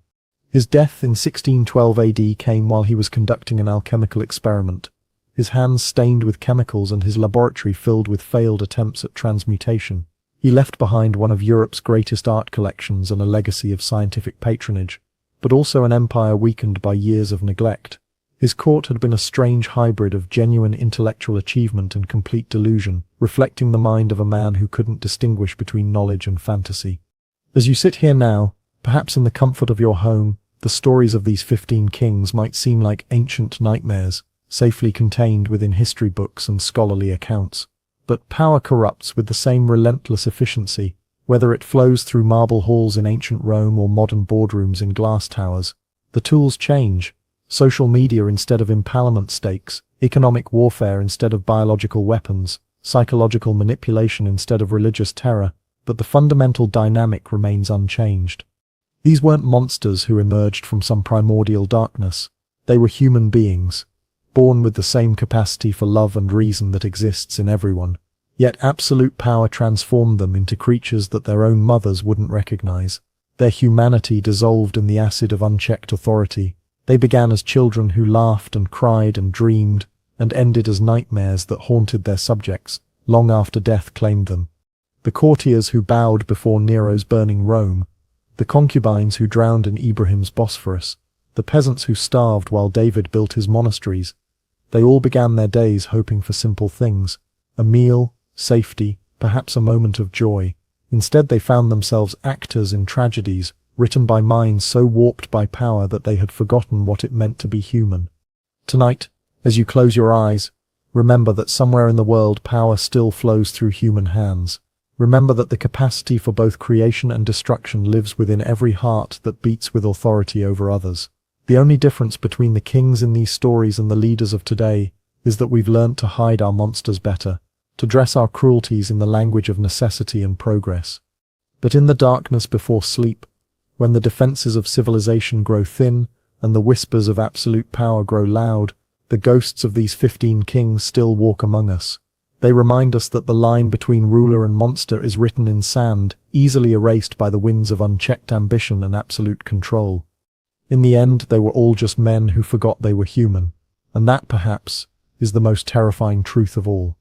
His death in 1612 AD came while he was conducting an alchemical experiment, his hands stained with chemicals and his laboratory filled with failed attempts at transmutation. He left behind one of Europe's greatest art collections and a legacy of scientific patronage, but also an empire weakened by years of neglect. His court had been a strange hybrid of genuine intellectual achievement and complete delusion, reflecting the mind of a man who couldn't distinguish between knowledge and fantasy. As you sit here now, perhaps in the comfort of your home, the stories of these 15 kings might seem like ancient nightmares, safely contained within history books and scholarly accounts. But power corrupts with the same relentless efficiency, whether it flows through marble halls in ancient Rome or modern boardrooms in glass towers. The tools change. Social media instead of impalement stakes, economic warfare instead of biological weapons, psychological manipulation instead of religious terror, but the fundamental dynamic remains unchanged. These weren't monsters who emerged from some primordial darkness. They were human beings, born with the same capacity for love and reason that exists in everyone. Yet absolute power transformed them into creatures that their own mothers wouldn't recognize. Their humanity dissolved in the acid of unchecked authority. They began as children who laughed and cried and dreamed, and ended as nightmares that haunted their subjects, long after death claimed them. The courtiers who bowed before Nero's burning Rome, the concubines who drowned in Ibrahim's Bosphorus, the peasants who starved while David built his monasteries, they all began their days hoping for simple things, a meal, safety, perhaps a moment of joy. Instead they found themselves actors in tragedies, written by minds so warped by power that they had forgotten what it meant to be human. Tonight, as you close your eyes, remember that somewhere in the world power still flows through human hands. Remember that the capacity for both creation and destruction lives within every heart that beats with authority over others. The only difference between the kings in these stories and the leaders of today is that we've learned to hide our monsters better, to dress our cruelties in the language of necessity and progress. But in the darkness before sleep, when the defenses of civilization grow thin and the whispers of absolute power grow loud, the ghosts of these 15 kings still walk among us. They remind us that the line between ruler and monster is written in sand, easily erased by the winds of unchecked ambition and absolute control. In the end, they were all just men who forgot they were human, and that, perhaps, is the most terrifying truth of all.